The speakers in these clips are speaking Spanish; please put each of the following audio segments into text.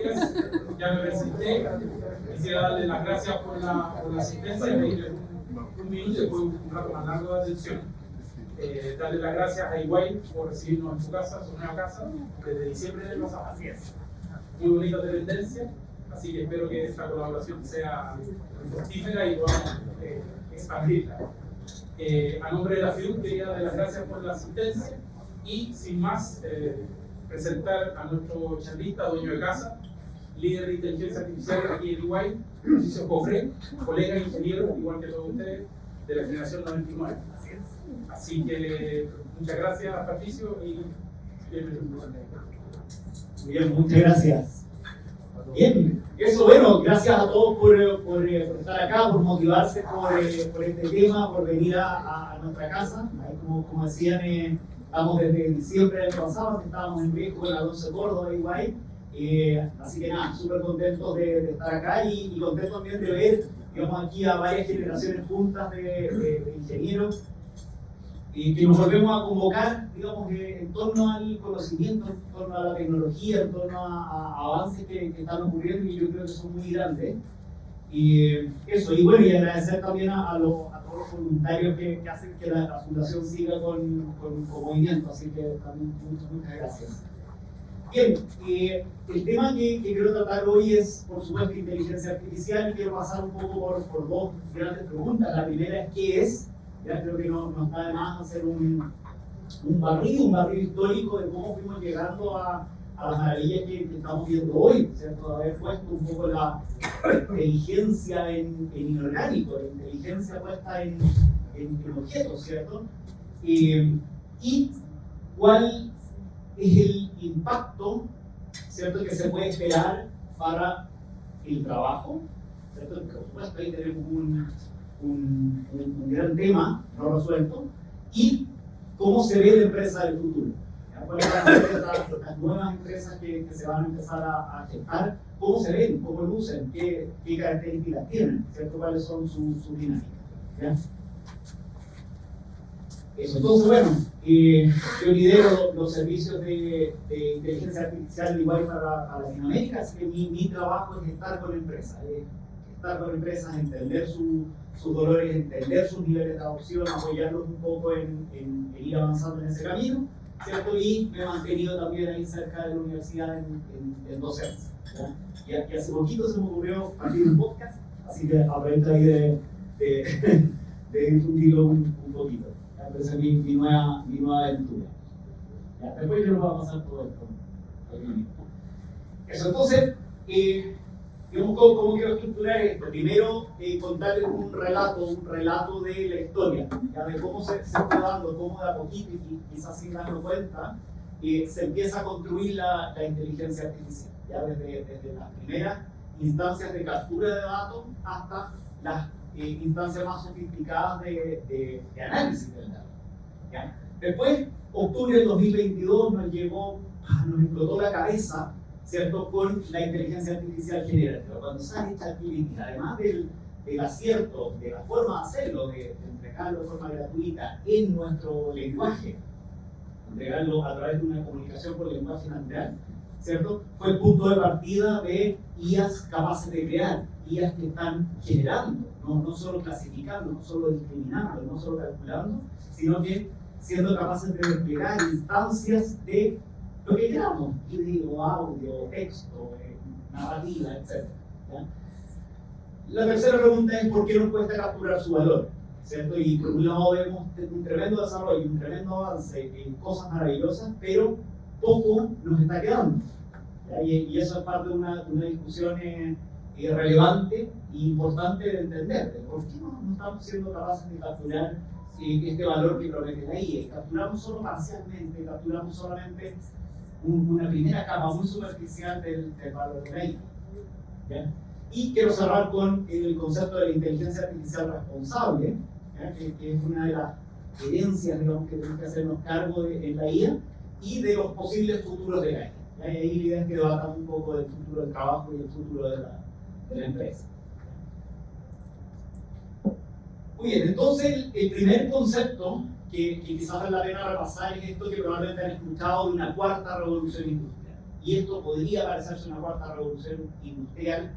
días. Ya me presenté. Quisiera darle las gracias por la asistencia y pedirle un minuto y después un rato más largo de atención. Darle las gracias a Iguay por recibirnos en su casa, su nueva casa, desde diciembre del pasado. Así es. Muy bonita tendencia, así que espero que esta colaboración sea fructífera y podamos expandirla. A nombre de la FIUC quería darle las gracias por la asistencia y sin más presentar a nuestro charlista, dueño de casa, líder de inteligencia artificial aquí en Iguay, Patricio Cofré, colega ingeniero, igual que todos ustedes, de la generación 99. Así que muchas gracias, Patricio, y bienvenido. Muy bien, muchas gracias. Bien, eso, bueno, gracias a todos por estar acá, por motivarse por este tema, por venir a nuestra casa. Ahí, como decían, estamos desde diciembre del pasado, estábamos en México, en Alonso Córdoba, Iguay. Así que nada, súper contentos de estar acá y contentos también de ver, digamos, aquí a varias generaciones juntas de ingenieros y que nos volvemos a convocar, digamos, en torno al conocimiento, en torno a la tecnología, en torno a avances que están ocurriendo y yo creo que son muy grandes. Y eso, y bueno, y agradecer también a todos los voluntarios que hacen que la fundación siga con movimiento, así que también muchas gracias. Bien, el tema que quiero tratar hoy es, por supuesto, inteligencia artificial y quiero pasar un poco por dos grandes preguntas. La primera es ¿qué es? Ya creo que no está de más hacer un barrido histórico de cómo fuimos llegando a las maravillas que estamos viendo hoy, ¿cierto? Haber puesto un poco la inteligencia en inorgánico, la inteligencia puesta en objetos, ¿cierto? Y cuál es el impacto, ¿cierto?, que se puede esperar para el trabajo, ¿cierto? Por supuesto, ahí tenemos un gran tema no resuelto, y cómo se ve la empresa del futuro. ¿Cuáles son las nuevas empresas que se van a empezar a gestar? ¿Cómo se ven? ¿Cómo lucen? ¿Qué características tienen? ¿Cierto? ¿Cuáles son sus dinámicas? ¿Ya? Eso. Entonces, bueno, yo lidero los servicios de inteligencia artificial de Iguay para Latinoamérica, así que mi trabajo es estar con empresas. Estar con empresas, entender sus dolores, entender sus niveles de adopción, apoyarlos un poco en ir avanzando en ese camino, ¿cierto? Y me he mantenido también ahí cerca de la universidad en docencia. Y hace poquito se me ocurrió partir un podcast, así que aprovecho ahí de difundirlo un poquito. Esa es mi nueva aventura. ¿Ya? Después yo nos voy a pasar todo esto. Eso, entonces, digamos, ¿cómo quiero estructurar esto? Primero, contarles un relato de la historia, ¿ya? De cómo se fue dando, cómo de a poquito, y quizás sin darnos cuenta, se empieza a construir la inteligencia artificial, ¿ya? Desde las primeras instancias de captura de datos hasta las instancias más sofisticadas de análisis del dato, ¿ya? Después, octubre del 2022 nos explotó la cabeza, ¿cierto?, con la inteligencia artificial generativa. Cuando sale ChatGPT, además del acierto, de la forma de hacerlo, de entregarlo de forma gratuita en nuestro lenguaje, entregarlo a través de una comunicación por lenguaje natural, ¿cierto?, fue el punto de partida de IAs capaces de crear, IAs que están generando, no solo clasificando, no solo discriminando, no solo calculando, sino que siendo capaces de desplegar instancias de lo que queramos, vídeo, audio, texto, narrativa, etc. ¿Ya? La tercera pregunta es ¿por qué nos cuesta capturar su valor? ¿Cierto? Y por un lado vemos un tremendo desarrollo, un tremendo avance en cosas maravillosas, pero poco nos está quedando. Y eso es parte de una discusión relevante e importante de entender. De ¿por qué no estamos siendo capaces de capturar este valor que promete la IA? Capturamos solo parcialmente, capturamos solamente una primera capa muy superficial del valor de la IA. ¿Ya? Y quiero cerrar con el concepto de la inteligencia artificial responsable, que es una de las herencias, digamos, que tenemos que hacernos cargo en la IA y de los posibles futuros de la IA. Y ahí la idea es que debatamos un poco del futuro del trabajo y el futuro de la empresa. Muy bien, entonces el primer concepto que quizás vale la pena repasar es esto que probablemente han escuchado de una cuarta revolución industrial. y esto podría parecerse una cuarta revolución industrial.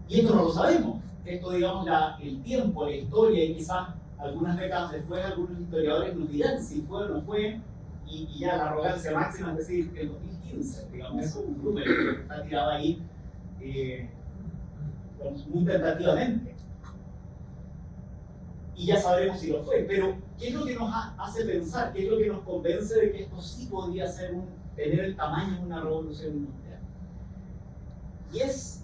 Y esto no lo sabemos. Esto, digamos, el tiempo, la historia, y quizás algunas décadas después algunos historiadores nos dirán si fue o no fue, y ya la arrogancia máxima es decir que el 2015, digamos, es un número que está tirado ahí muy tentativamente. Y ya sabremos si lo fue. Pero, ¿qué es lo que nos hace pensar? ¿Qué es lo que nos convence de que esto sí podría tener el tamaño de una revolución industrial? Y es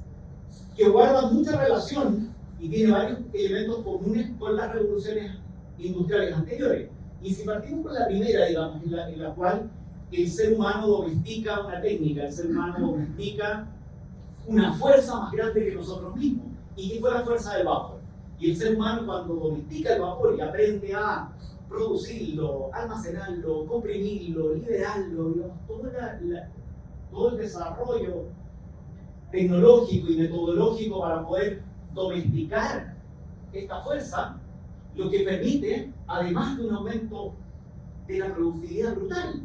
que guarda mucha relación y tiene varios elementos comunes con las revoluciones industriales anteriores. Y si partimos con la primera, digamos, en la cual el ser humano domestica una técnica, el ser humano domestica una fuerza más grande que nosotros mismos, y que fue la fuerza del vapor. Y el ser humano, cuando domestica el vapor y aprende a producirlo, almacenarlo, comprimirlo, liberarlo, digamos, todo el desarrollo tecnológico y metodológico para poder domesticar esta fuerza, lo que permite, además de un aumento de la productividad brutal,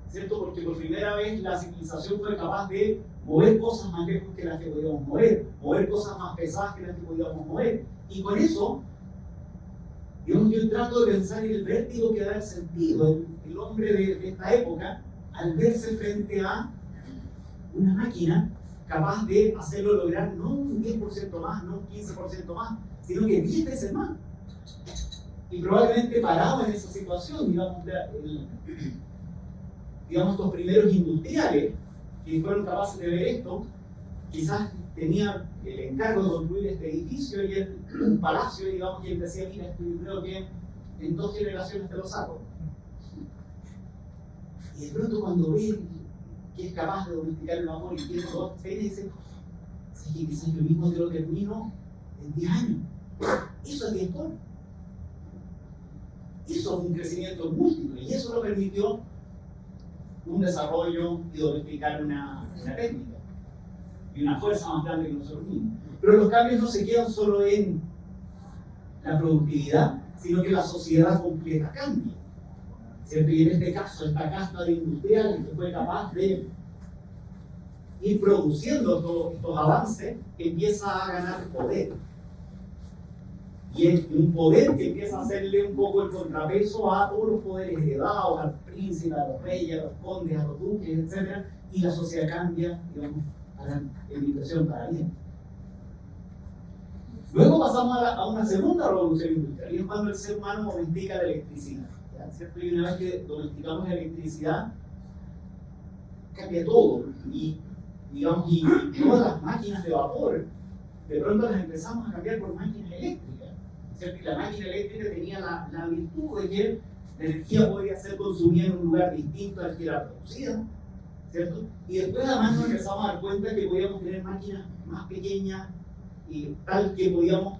¿cierto? Porque por primera vez la civilización fue capaz de mover cosas más lejos que las que podíamos mover cosas más pesadas que las que podíamos mover. Y con eso, digamos, yo trato de pensar en el vértigo que da el sentido, el hombre de esta época, al verse frente a una máquina capaz de hacerlo lograr no un 10% más, no un 15% más, sino que 10 veces más. Y probablemente parado en esa situación, digamos, estos primeros industriales que fueron capaces de ver esto, quizás tenían el encargo de construir este edificio y un palacio, digamos, y él decía, mira, esto yo creo que en 2 generaciones te lo saco. Y de pronto cuando ve que es capaz de domesticar el vapor y tiene 2 penes, dice, sí, que quizás yo mismo te lo termino en 10 años. Eso es tiempo. Eso es un crecimiento múltiple y eso lo permitió un desarrollo y domesticar una técnica y una fuerza más grande que nosotros mismos. Pero los cambios no se quedan solo en la productividad, sino que la sociedad completa cambia, ¿cierto? Y en este caso, esta casta de industriales que fue capaz de ir produciendo todos estos avances, empieza a ganar poder. Y es un poder que empieza a hacerle un poco el contrapeso a todos los poderes heredados, al príncipe, a los reyes, a los condes, a los duques, etc. Y la sociedad cambia, digamos, a la invitación para bien. Luego pasamos a una segunda revolución industrial, y es cuando el ser humano domestica la electricidad. ¿Cierto? Y una vez que domesticamos la electricidad, cambia todo. Y, digamos, y todas las máquinas de vapor, de pronto las empezamos a cambiar por máquinas eléctricas. ¿Cierto? Y la máquina eléctrica tenía la virtud de que la energía podía ser consumida en un lugar distinto al que era producida, ¿cierto? Y después además nos empezamos a dar cuenta que podíamos tener máquinas más pequeñas y tal que podíamos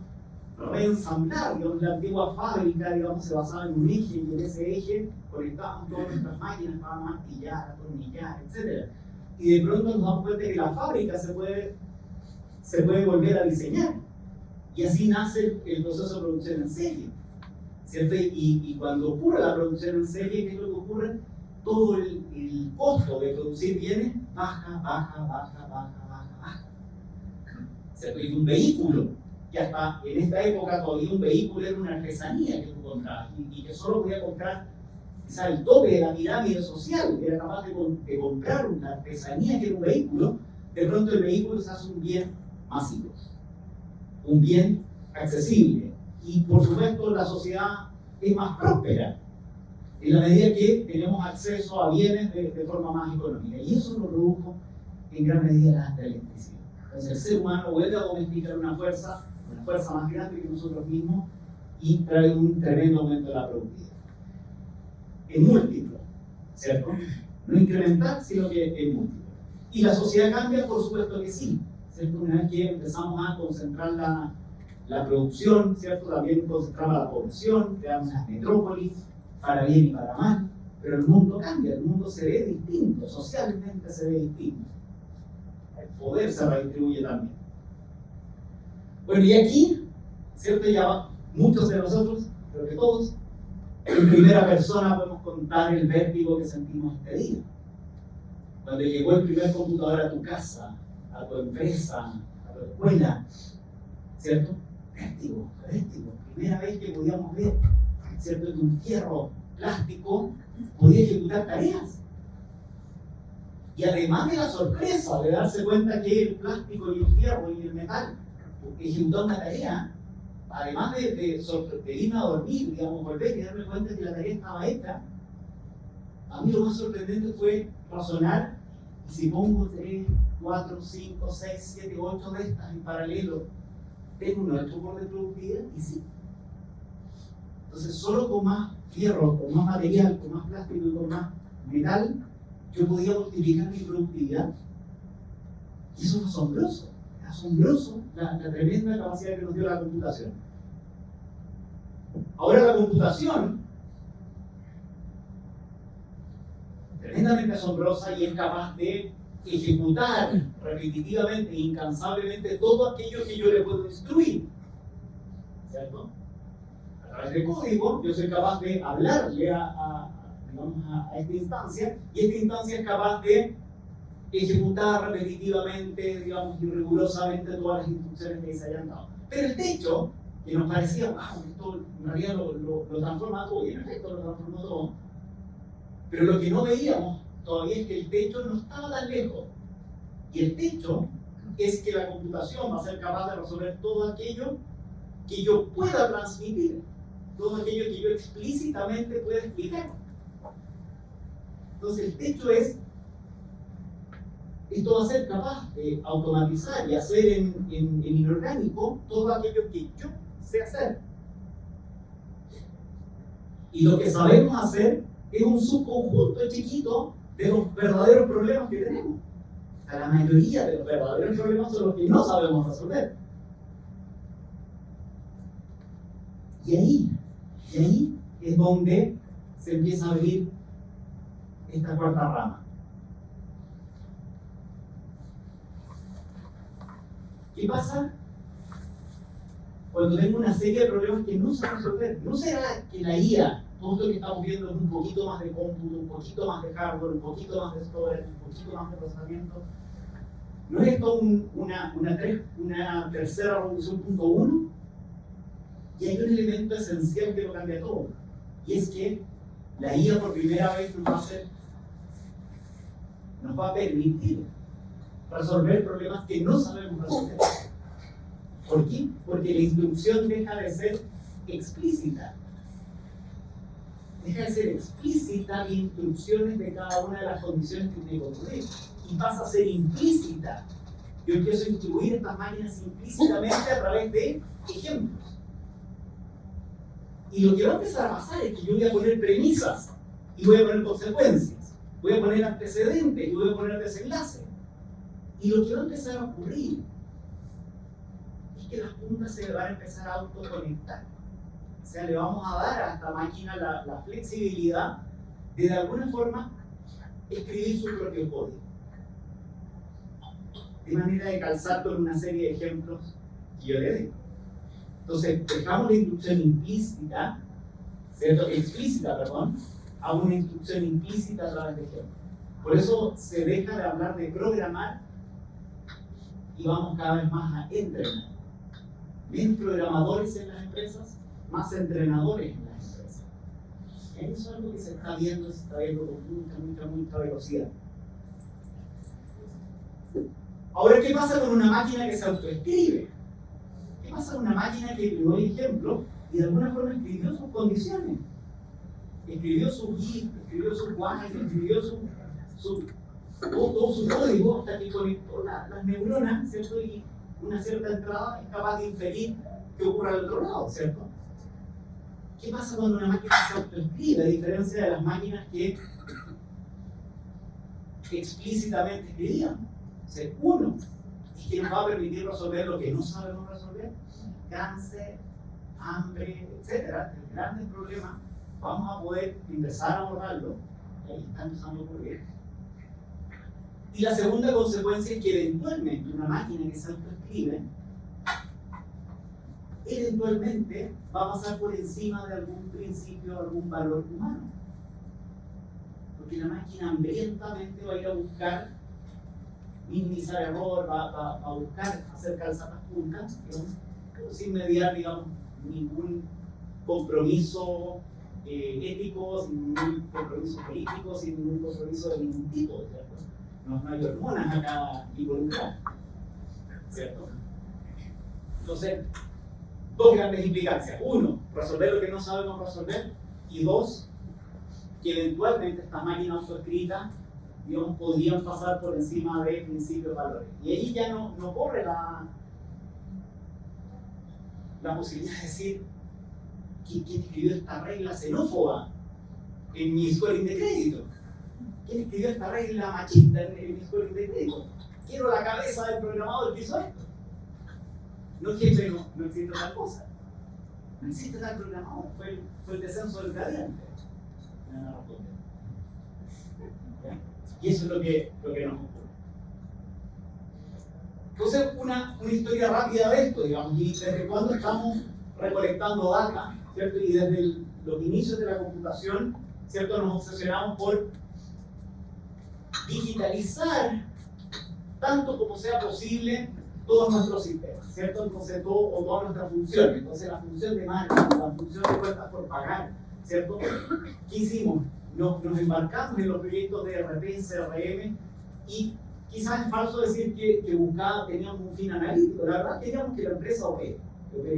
reensamblar, digamos, la antigua fábrica, digamos, se basaba en un eje y en ese eje conectábamos todas nuestras máquinas para martillar, atornillar, etc. Y de pronto nos damos cuenta que la fábrica se puede volver a diseñar. Y así nace el proceso de producción en serie, ¿cierto? Y cuando ocurre la producción en serie, ¿qué es lo que ocurre? Todo el costo de producir bienes baja. ¿Cierto? Y un vehículo, que hasta en esta época todavía un vehículo era una artesanía que tú comprabas y que solo podía comprar quizá el tope de la pirámide social, era capaz de comprar una artesanía que era un vehículo. De pronto el vehículo se hace un bien masivo, un bien accesible, y por supuesto la sociedad es más próspera en la medida que tenemos acceso a bienes de forma más económica, y eso lo produjo en gran medida la electricidad. Entonces el ser humano vuelve a domesticar una fuerza más grande que nosotros mismos y trae un tremendo aumento de la productividad. En múltiplo, ¿cierto? No incremental, sino que en múltiplo. Y la sociedad cambia, por supuesto que sí, ¿cierto? Una vez que empezamos a concentrar la producción, ¿cierto? También concentramos la población, creamos las metrópolis, para bien y para mal, pero el mundo cambia, el mundo se ve distinto, socialmente se ve distinto. El poder se redistribuye también. Bueno, y aquí, ¿cierto? Ya muchos de nosotros, creo que todos, en primera persona podemos contar el vértigo que sentimos este día. Cuando llegó el primer computador a tu casa, a tu empresa, a tu escuela, ¿cierto? Vértigo. Primera vez que podíamos ver, ¿cierto? Que un fierro plástico podía ejecutar tareas. Y además de la sorpresa de darse cuenta que el plástico y el fierro y el metal ejecutaban una tarea, además de irme a dormir, digamos, volver y darme cuenta que la tarea estaba hecha, a mí lo más sorprendente fue razonar, y si pongo 3, 4, 5, 6, 7, 8 de estas en paralelo, tengo un 8 por de productividad, y sí. Entonces, solo con más fierro, con más material, con más plástico y con más metal, yo podía multiplicar mi productividad. Y eso es asombroso la tremenda capacidad que nos dio la computación. Ahora la computación, tremendamente asombrosa, y es capaz de ejecutar repetitivamente e incansablemente todo aquello que yo le puedo instruir, ¿cierto? A través de código yo soy capaz de hablarle a esta instancia, y esta instancia es capaz de ejecutar repetitivamente, digamos, y rigurosamente todas las instrucciones que se hayan dado. Pero el techo, que nos parecía, wow, esto en realidad lo transforma todo, y en efecto lo transformó todo, pero lo que no veíamos todavía es que el techo no estaba tan lejos. Y el techo es que la computación va a ser capaz de resolver todo aquello que yo pueda transmitir, todo aquello que yo explícitamente pueda explicar. Entonces el techo esto va a ser capaz de automatizar y hacer en inorgánico todo aquello que yo sé hacer. Y lo que sabemos hacer es un subconjunto chiquito de los verdaderos problemas que tenemos. O sea, la mayoría de los verdaderos problemas son los que no sabemos resolver. Y ahí es donde se empieza a abrir esta cuarta rama. ¿Qué pasa cuando tengo una serie de problemas que no sé resolver? ¿No será que la IA, todo esto que estamos viendo, es un poquito más de cómputo, un poquito más de hardware, un poquito más de storage, un poquito más de procesamiento? ¿No es esto una tercera revolución .1? Y hay un elemento esencial que lo cambia todo, y es que la IA por primera vez nos va a permitir resolver problemas que no sabemos resolver. ¿Por qué? Porque la instrucción deja de ser explícita. Deja de ser explícita las instrucciones de cada una de las condiciones que tiene que cumplir, y pasa a ser implícita. Yo empiezo a instruir estas máquinas implícitamente a través de ejemplos. Y lo que va a empezar a pasar es que yo voy a poner premisas y voy a poner consecuencias, voy a poner antecedentes y voy a poner desenlaces. Y lo que va a empezar a ocurrir es que las puntas se van a empezar a autoconectar. O sea, le vamos a dar a esta máquina la flexibilidad de alguna forma escribir su propio código. De manera de calzar con una serie de ejemplos que yo le doy. Entonces, dejamos la instrucción implícita, ¿cierto? Explícita, perdón, a una instrucción implícita a través de ejemplos. Por eso se deja de hablar de programar y vamos cada vez más a entrenar. Menos programadores en las empresas, más entrenadores en las empresas. Y eso es algo que se está viendo con mucha velocidad. Ahora, ¿qué pasa con una máquina que se autoescribe? ¿Qué pasa con una máquina que, le doy ejemplo, y de alguna forma escribió sus condiciones? Escribió su GIF, escribió su while, escribió todo su código hasta que conectó las neuronas, ¿cierto? Y una cierta entrada es capaz de inferir qué ocurre al otro lado, ¿cierto? ¿Qué pasa cuando una máquina se autoescribe, a diferencia de las máquinas que explícitamente escribían? O sea, uno, es que nos va a permitir resolver lo que no sabemos resolver: cáncer, hambre, etcétera, grandes problemas. Vamos a poder empezar a abordarlo, y ahí está empezando a ocurrir. Y la segunda consecuencia es que eventualmente una máquina que se autoescribe eventualmente va a pasar por encima de algún principio, algún valor humano. Porque la máquina hambrientamente va a ir a buscar minimizar error, va a buscar hacer calzadas puntas, pero sin mediar, digamos, ningún compromiso ético, sin ningún compromiso político, sin ningún compromiso de ningún tipo, ¿cierto? No hay hormonas acá involucradas, ¿cierto? Entonces, dos grandes implicancias. Uno, resolver lo que no sabemos resolver. Y dos, que eventualmente estas máquinas autoescritas, digamos, podrían pasar por encima de principios valores. Y ahí ya no corre la posibilidad de decir ¿quién escribió esta regla xenófoba en mi scoring de crédito? ¿Quién escribió esta regla machista en mi scoring de crédito? Quiero la cabeza del programador que hizo esto. No, jefe, no existe tal cosa. No existe tal programador. Fue el descenso del gradiente. Y eso es lo que nos ocurre. Entonces, una historia rápida de esto, digamos, y desde cuando estamos recolectando data, ¿cierto? Y desde los inicios de la computación, ¿cierto? Nos obsesionamos por digitalizar tanto como sea posible todos nuestros sistemas, ¿cierto? Entonces, todas nuestras funciones. Entonces, la función de marketing, la función de cuentas por pagar, ¿cierto? ¿Qué hicimos? Nos embarcamos en los proyectos de ERP, CRM, y quizás es falso decir que teníamos un fin analítico. La verdad, queríamos que la empresa opere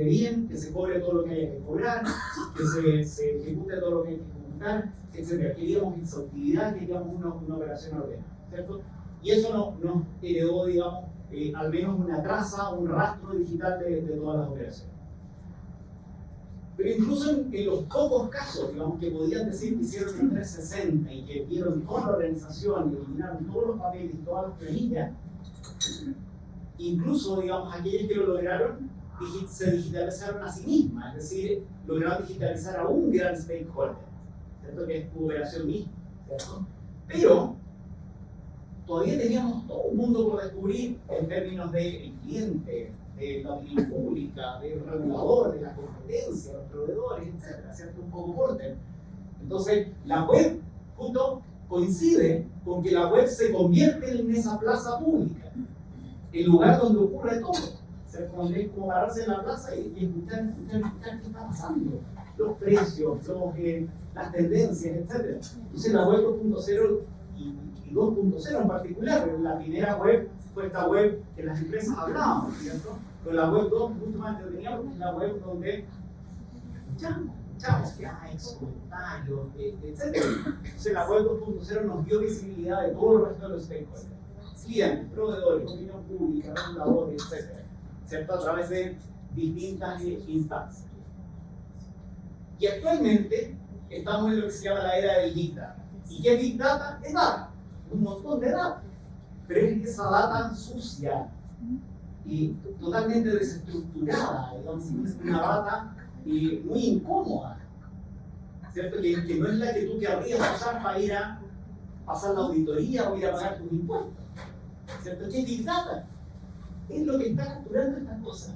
bien, que se cobre todo lo que haya que cobrar, que se ejecute todo lo que hay que ejecutar, etc. Queríamos exhaustividad, queríamos una operación ordenada, ¿cierto? Y eso nos heredó, digamos, al menos una traza, un rastro digital de todas las operaciones. Pero incluso en los pocos casos, digamos, que podían decir que hicieron un 360 y que vieron toda la organización y eliminaron todos los papeles y todas las planillas, incluso, digamos, aquellos que lo lograron se digitalizaron a sí mismas, es decir, lograron digitalizar a un gran stakeholder, ¿cierto? Que es tu operación misma, ¿cierto? Pero todavía teníamos todo un mundo por descubrir en términos del cliente, de la opinión pública, del regulador, de la competencia, los proveedores, etc. ¿Cierto? Un poco corte. Entonces, la web justo coincide con que la web se convierte en esa plaza pública, el lugar donde ocurre todo, ¿cierto? Donde es como pararse en la plaza y escuchar qué está pasando, los precios, las tendencias, etc. Entonces, la web 2.0 y 2.0 en particular, la primera web fue esta web que las empresas hablaban, ¿cierto? Pero la web 2 mucho más entretenida porque es la web donde escuchamos que hay comentarios, etc. Entonces la web 2.0 nos dio visibilidad de todo el resto de los stakeholders, clientes, proveedores, opinión pública, reguladores, etc. ¿Cierto? A través de distintas instancias. Y actualmente estamos en lo que se llama la era del Big Data. ¿Y qué es Big Data? Es data, un montón de data. Pero es esa data sucia y totalmente desestructurada, digamos, es una data muy incómoda, ¿cierto? Que no es la que tú querrías usar para ir a pasar la auditoría o ir a pagar tus impuestos, ¿cierto? ¿Qué es Big Data? Es lo que está capturando estas cosas.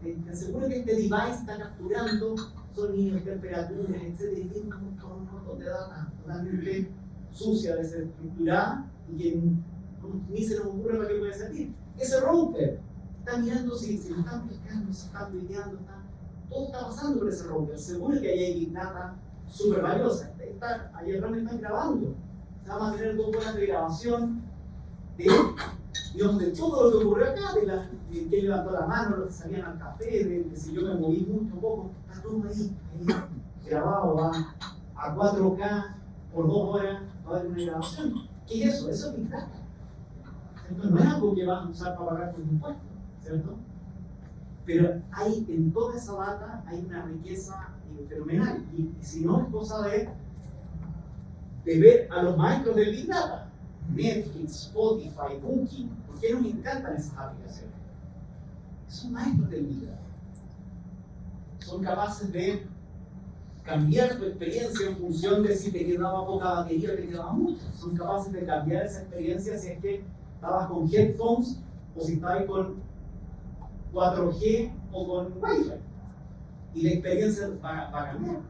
Te aseguro que este device está capturando sonidos, temperaturas, etc. Y tiene un montón de data totalmente sucia, desestructurada y que ni se nos ocurre para qué puede servir. Ese router está mirando si lo están pescando, si están videando, todo está pasando por ese router. Seguro que ahí hay Big Data súper valiosa. Ahí atrás me están grabando. Se va a mantener 2 horas de grabación de todo lo que ocurrió acá, de que levantó la mano, los que salían al café, de si yo me moví mucho un poco. Está todo ahí grabado a 4K por 2 horas, va a haber una grabación. ¿Qué es eso? Eso es Big Data. ¿Cierto? No es algo que vas a usar para pagar tus impuestos, ¿cierto? Pero hay en toda esa data hay una riqueza fenomenal. Y si no, es cosa de ver a los maestros del Big Data. Netflix, Spotify, Booking. ¿Por qué nos encantan esas aplicaciones? Son maestros del Big Data. Son capaces de cambiar tu experiencia en función de si te quedaba poca batería o te quedaba mucha. Son capaces de cambiar esa experiencia si es que estabas con headphones o si estabas con 4G o con Wi-Fi. Y la experiencia va a cambiar.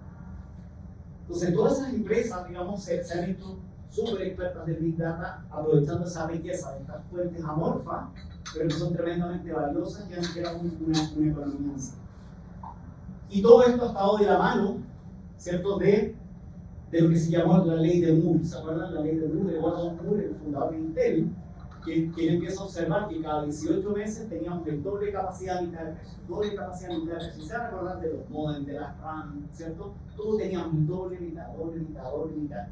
Entonces, todas esas empresas, digamos, se han hecho súper expertas del Big Data, aprovechando esa riqueza de estas fuentes amorfas, pero que son tremendamente valiosas y han creado una economía en sí. Y todo esto ha estado de la mano, ¿cierto?, de lo que se llamó la ley de Moore. ¿Se acuerdan? La ley de Moore, de Gordon Moore, el fundador de Intel, que empieza a observar que cada 18 meses teníamos el doble capacidad mitad de precio, doble capacidad mitad de precio. Y se van a acordar de los modems, de las RAM, ¿cierto? Todos teníamos doble mitad, doble mitad, doble mitad.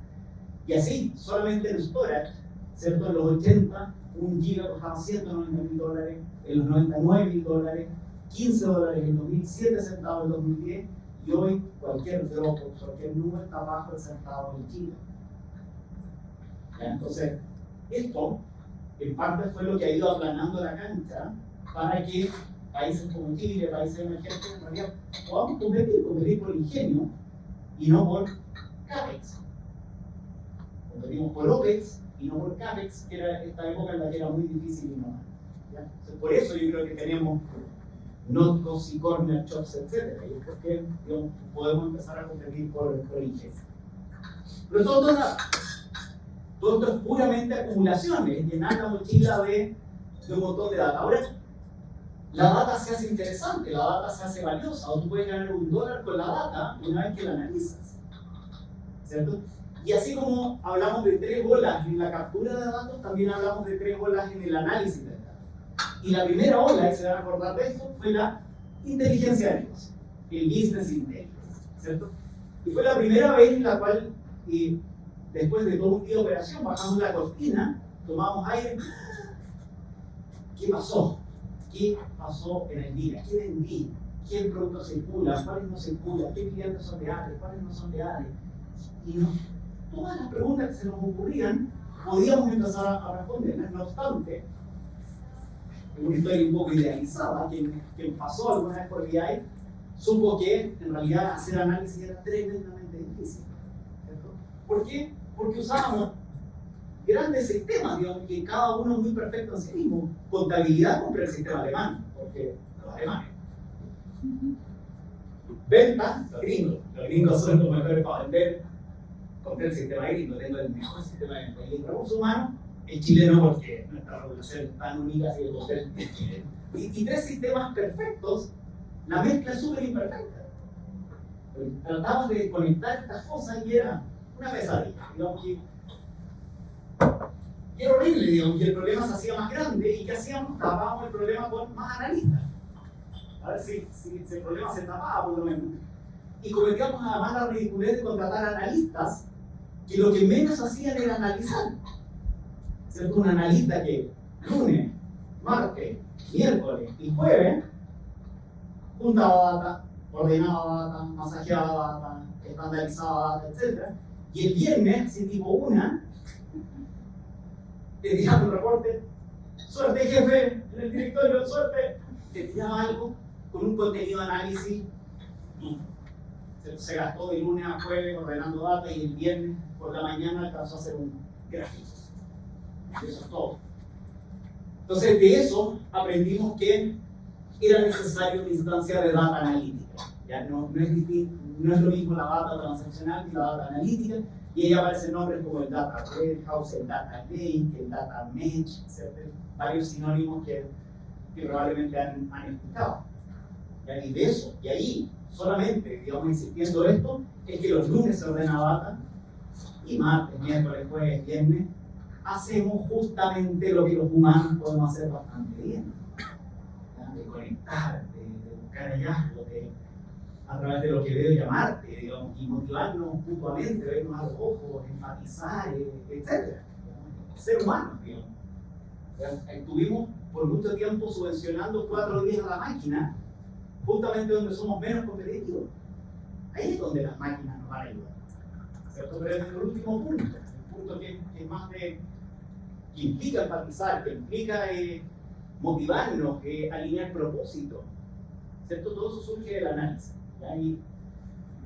Y así, solamente en storage, ¿cierto? En los 80, un giga costaba $190.000, en los 99 $1,000, $15 en 2007 centavos en 2010, y hoy cualquier Dropbox, cualquier número está bajo el centavo del giga. ¿Ya? Entonces, esto en parte fue lo que ha ido aplanando la cancha para que países como Chile, países emergentes, en realidad podamos competir por ingenio y no por CAPEX. Competimos por OPEX y no por CAPEX, que era esta época en la que era muy difícil innovar. Entonces, por eso yo creo que tenemos notebooks y corner shops, etc. Y es porque, digamos, podemos empezar a competir por ingenio. Pero todo esto es puramente acumulaciones, llenar la mochila de un montón de data. Ahora, la data se hace interesante, la data se hace valiosa, o tú puedes ganar $1 con la data una vez que la analizas, ¿cierto? Y así como hablamos de 3 olas en la captura de datos, también hablamos de 3 olas en el análisis de datos. Y la primera ola, y se van a acordar de esto, fue la inteligencia de negocio, el business intelligence, ¿cierto? Y fue la primera vez en la cual, después de todo un día de operación, bajamos la cortina, tomamos aire. ¿Qué pasó? ¿Qué pasó en el día? ¿Qué vendí? ¿Qué producto circula? ¿Cuáles no circulan? ¿Qué clientes son leales? ¿Cuáles no son leales? Y todas las preguntas que se nos ocurrían, podíamos empezar a responderlas. No obstante, una historia un poco idealizada, quien pasó alguna vez por BI, supo que en realidad hacer análisis era tremendamente difícil. ¿Cierto? ¿Por qué? Porque usábamos grandes sistemas, digamos, que cada uno muy perfecto en sí mismo. Contabilidad contra el sistema alemán, porque los alemanes. Venta, los gringos son los mejores para vender. Contra el sistema gringo, tengo el mejor sistema de venta. Y el recurso humano, el chileno, porque nuestra regulación es tan única, así que y 3 sistemas perfectos, la mezcla es súper imperfecta. Tratamos de conectar estas cosas y era una pesadilla, digamos, y era horrible, digamos, y el problema se hacía más grande. ¿Y qué hacíamos? Tapábamos el problema con más analistas. A ver si el problema se tapaba, por lo menos. Y cometíamos además la ridiculez de contratar analistas que lo que menos hacían era analizar. ¿Cierto? Un analista que lunes, martes, miércoles y jueves juntaba data, ordenaba data, masajeaba data, estandarizaba data, etc. Y el viernes, si tipo 1, te tiraba un reporte, suerte jefe, en el directorio, suerte, te tiraba algo con un contenido de análisis. Se gastó de lunes a jueves ordenando data y el viernes por la mañana alcanzó a hacer un gráfico. Eso es todo. Entonces, de eso aprendimos que era necesario una instancia de data analítica. Ya no es lo mismo la data transaccional que la data analítica, y ahí aparecen nombres como el data warehouse, el data lake, el data mesh, etc. Varios sinónimos que probablemente han escuchado. Y de eso, y ahí, solamente, digamos, insistiendo esto, es que los lunes se ordena data, y martes, miércoles, jueves, viernes, hacemos justamente lo que los humanos podemos hacer bastante bien. De conectar, de buscar hallazgos, a través de lo que veo llamarte, digamos, y motivarnos mutuamente, vernos a los ojos, enfatizar, etc. Ser humanos, digamos. Estuvimos por mucho tiempo subvencionando 4 días a la máquina, justamente donde somos menos competitivos. Ahí es donde las máquinas nos van a ayudar. ¿Cierto? Pero es el último punto, el punto que es más que implica enfatizar, que implica motivarnos, alinear propósitos. ¿Cierto? Todo eso surge del análisis. Y,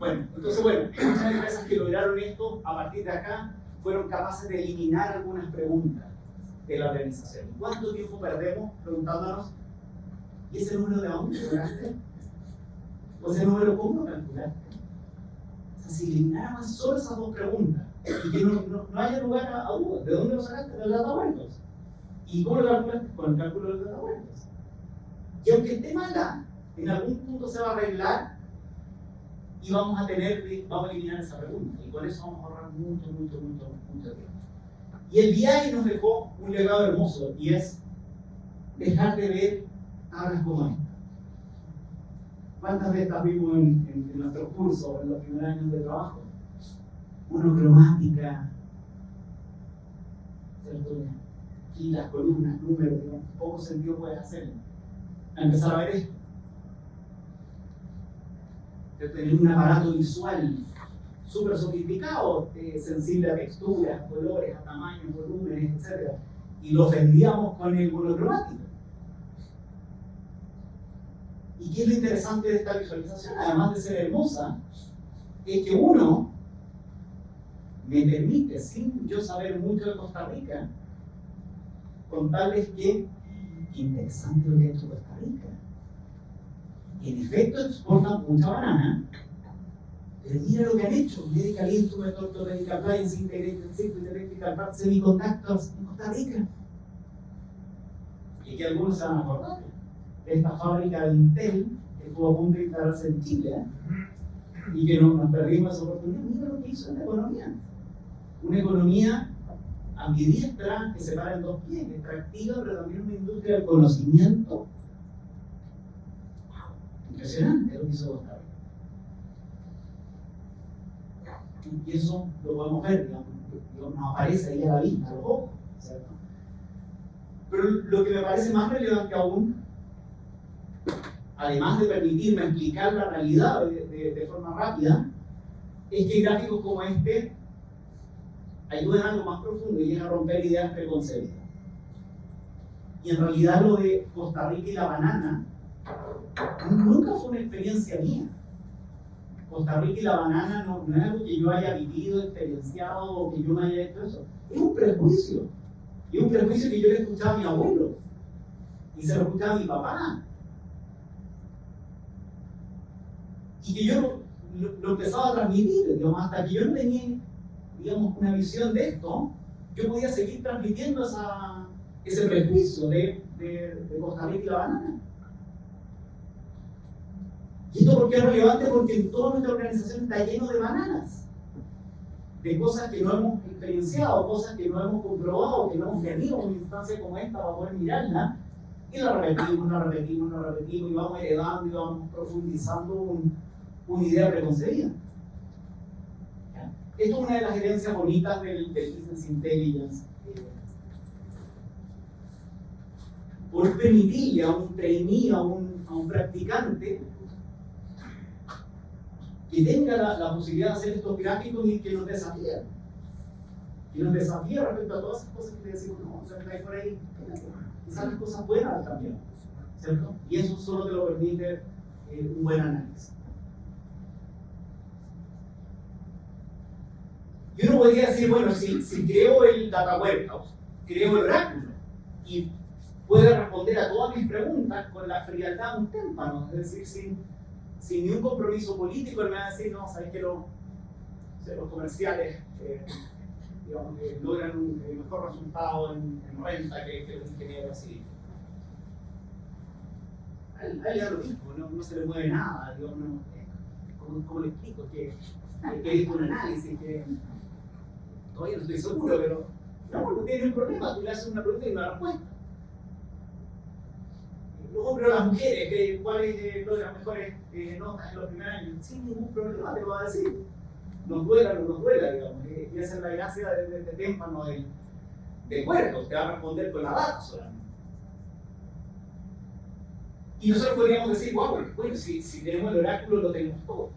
entonces, muchas empresas que lograron esto, a partir de acá, fueron capaces de eliminar algunas preguntas de la organización. ¿Cuánto tiempo perdemos preguntándonos, ¿y ese número de dónde lo lograste? ¿O ese número cómo lo calculaste? si elimináramos solo esas dos preguntas y que no haya lugar a dudas, ¿de dónde lo sacaste? De los datahuertos. ¿Y cómo lo calculaste? Con el cálculo de los datahuertos. Y aunque esté mala, en algún punto se va a arreglar y vamos a eliminar esa pregunta. Y con eso vamos a ahorrar mucho tiempo. Y el viaje nos dejó un legado hermoso, y es dejar de ver tablas como esta. ¿Cuántas de estas vimos en nuestros cursos, en los primeros años de trabajo? Monocromática, ¿cierto? Aquí las columnas, números, poco sentido puedes hacer. A empezar a ver esto. De tener un aparato visual súper sofisticado, sensible a texturas, colores, a tamaños, volúmenes, etc. Y lo ofendíamos con el monocromático. ¿Y qué es lo interesante de esta visualización? Además de ser hermosa, es que uno me permite, sin yo saber mucho de Costa Rica, contarles que interesante lo que ha hecho Costa Rica. En efecto, exportan mucha banana, pero mira lo que han hecho: Medical Instruments, Medical Appliance, Integrated Circuit, Electrical Parts, Semiconductors en Costa Rica. Y que algunos se van a acordar de esta fábrica de Intel que estuvo a punto de instalarse en Chile, y que nos perdimos esa oportunidad. Mira lo que hizo en la economía. Una economía ambidiestra que se para en dos pies, extractiva, pero también una industria del conocimiento. Impresionante lo que hizo Costa Rica. Y eso lo podemos ver, digamos, nos aparece ahí a la vista, a los ojos, ¿cierto? Pero lo que me parece más relevante aún, además de permitirme explicar la realidad de forma rápida, es que gráficos como este ayudan a algo más profundo, y es a romper ideas preconcebidas. Y en realidad lo de Costa Rica y la banana nunca fue una experiencia mía. Costa Rica y la banana no es algo que yo haya vivido, experienciado, o que yo me haya hecho eso. Es un prejuicio. Y un prejuicio que yo le escuchaba a mi abuelo, y se lo escuchaba a mi papá. Y que yo lo empezaba a transmitir, digamos, hasta que yo no tenía, digamos, una visión de esto, yo podía seguir transmitiendo ese prejuicio de Costa Rica y la banana. ¿Y esto por qué es relevante? Porque en toda nuestra organización está lleno de bananas, de cosas que no hemos experienciado, cosas que no hemos comprobado, que no hemos tenido una instancia como esta para poder mirarla, y la repetimos, y vamos heredando y vamos profundizando una idea preconcebida. Esto es una de las herencias bonitas del Business Intelligence. Por permitirle a un trainee, a un practicante, que tenga la posibilidad de hacer estos gráficos y que nos desafíe. Que nos desafíe respecto a todas esas cosas que le decimos, no, hay por ahí, quizás las cosas buenas también, ¿cierto? Y eso solo te lo permite un buen análisis. Y uno podría decir, bueno, si creo el Data Warehouse, creo el oráculo, y puede responder a todas mis preguntas con la frialdad de un témpano, es decir, sin ni un compromiso político, él me va a decir, no, sabes que los comerciales digamos, que logran un mejor resultado en renta que los ingenieros así. A él le da lo mismo, no se le mueve nada, digamos, ¿cómo le explico? Que es un análisis, que todavía no estoy seguro, pero no tiene un problema, tú le haces una pregunta y una respuesta. Los hombres o las mujeres, ¿cuáles son las mejores notas en los primeros años? Sin ningún problema te lo va a decir. Nos duela o no nos duela, digamos. Y esa es la gracia de témpano del cuerpo, te va a responder con la data solamente. Y nosotros podríamos decir, bueno, si tenemos el oráculo lo tenemos todo.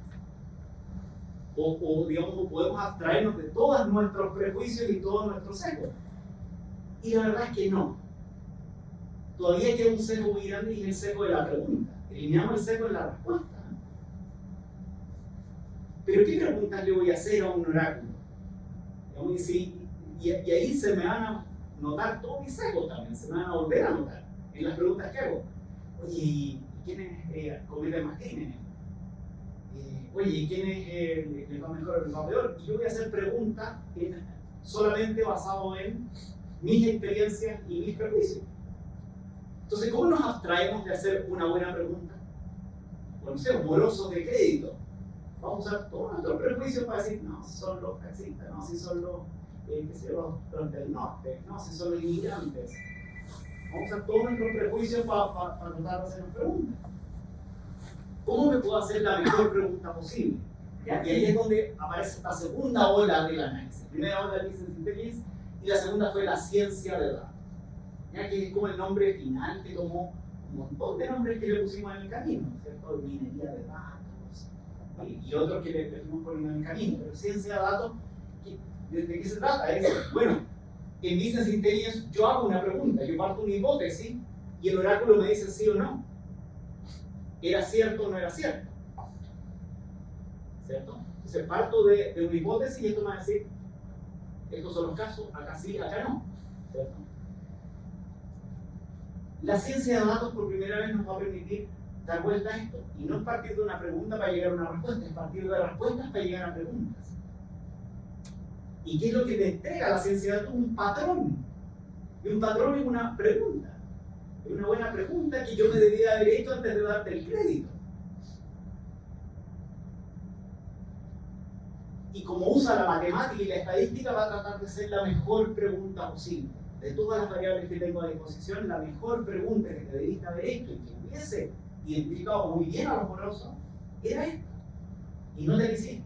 O digamos, podemos abstraernos de todos nuestros prejuicios y todos nuestros sesgos. Y la verdad es que no. Todavía queda un sesgo muy grande, y es el sesgo de la pregunta. Eliminamos el sesgo de la respuesta. Pero ¿qué preguntas le voy a hacer a un oráculo? Y ahí se me van a notar todos mis sesgos también, se me van a volver a notar en las preguntas que hago. Oye, ¿quiénes cometen más crímenes? oye, ¿quién les va mejor o les va peor? Y yo voy a hacer preguntas solamente basado en mis experiencias y mis prejuicios. Entonces, ¿cómo nos abstraemos de hacer una buena pregunta? Bueno, no sé, morosos de crédito. Vamos a usar todos nuestros prejuicios para decir, no, si son los taxistas, no, si son los del norte, no, si son los inmigrantes. Vamos a usar todos nuestros prejuicios para tratar de hacer una pregunta. ¿Cómo me puedo hacer la mejor pregunta posible? ¿Ya? Y ahí es donde aparece esta segunda ola del análisis. Primera ola del Business Intelligence y la segunda fue la ciencia de datos. ¿Ya? Que es como el nombre final que tomó un montón de nombres que le pusimos en el camino, ¿cierto? Minería de datos y otros que le fuimos poniendo en el camino. Pero ciencia de datos, ¿de qué se trata? Es, bueno, en Business Intelligence yo hago una pregunta, yo parto una hipótesis y el oráculo me dice sí o no. ¿Era cierto o no era cierto? ¿Cierto? Entonces parto de una hipótesis y esto me va a decir, estos son los casos, acá sí, acá no. ¿Cierto? La ciencia de datos por primera vez nos va a permitir dar vuelta a esto. Y no es partir de una pregunta para llegar a una respuesta, es partir de respuestas para llegar a preguntas. ¿Y qué es lo que te entrega la ciencia de datos? Un patrón. Y un patrón es una pregunta. Es una buena pregunta que yo me debía haber hecho antes de darte el crédito. Y como usa la matemática y la estadística, va a tratar de ser la mejor pregunta posible. De todas las variables que tengo a disposición, la mejor pregunta que te debiste haber hecho y que hubiese identificado muy bien a los morosos era esta. Y no te la hiciste.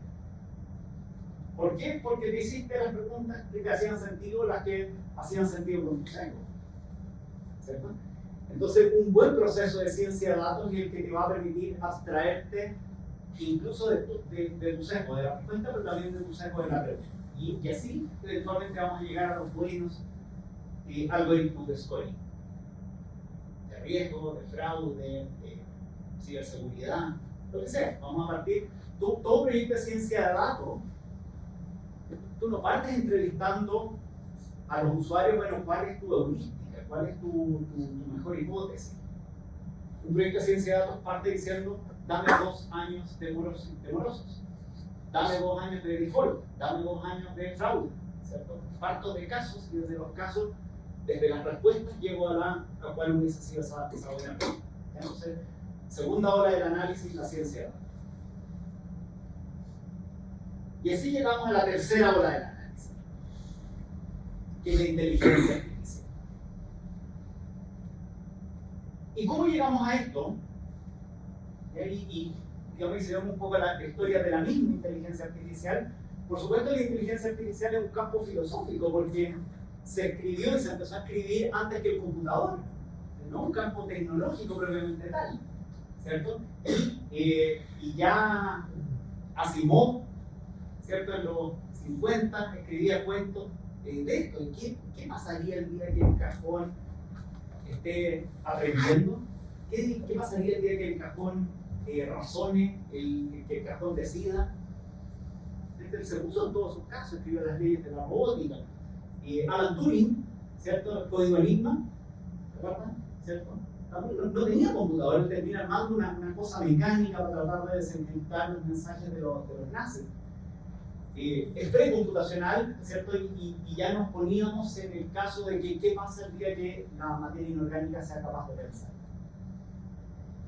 ¿Por qué? Porque te hiciste las preguntas que te hacían sentido, las que hacían sentido con tu ego. ¿Cierto? Entonces, un buen proceso de ciencia de datos es el que te va a permitir abstraerte incluso de tu sesgo de la respuesta, pero también de tu sesgo de la pregunta. Y así, eventualmente vamos a llegar a los buenos algoritmos de scoring. De riesgo, de fraude, de ciberseguridad, lo que sea. Vamos a partir, todo proyecto de ciencia de datos, tú no partes entrevistando a los usuarios, bueno, ¿cuál es tu heurística? ¿Cuál es tu mejor hipótesis? Un proyecto de ciencia de datos parte diciendo, dame 2 años de morosos, dame 2 años de default, dame 2 años de fraude, ¿cierto? Parto de casos y desde los casos, desde las respuestas, llego a cuál hubiese sido esa buena pregunta. Entonces, segunda ola del análisis, la ciencia de datos. Y así llegamos a la tercera ola del análisis, que es la inteligencia artificial. ¿Y cómo llegamos a esto? Y digamos, si vemos un poco la historia de la misma inteligencia artificial, por supuesto la inteligencia artificial es un campo filosófico porque se escribió y se empezó a escribir antes que el computador, no un campo tecnológico propiamente tal, ¿cierto? Y ya Asimov, ¿cierto? En los 50 escribía cuentos de esto. ¿Qué pasaría el día que el cajón esté aprendiendo? ¿Qué pasaría el día que el cajón razone, que el cajón decida? Él se puso en todos sus casos, escribió las leyes de la robótica. Alan Turing, ¿cierto? El código Enigma, ¿te acuerdas? ¿Cierto? No tenía computador, él termina armando una cosa mecánica para tratar de desencriptar los mensajes de los nazis. Es precomputacional, ¿cierto? Y ya nos poníamos en el caso de que qué pasa el día que la materia inorgánica sea capaz de pensar.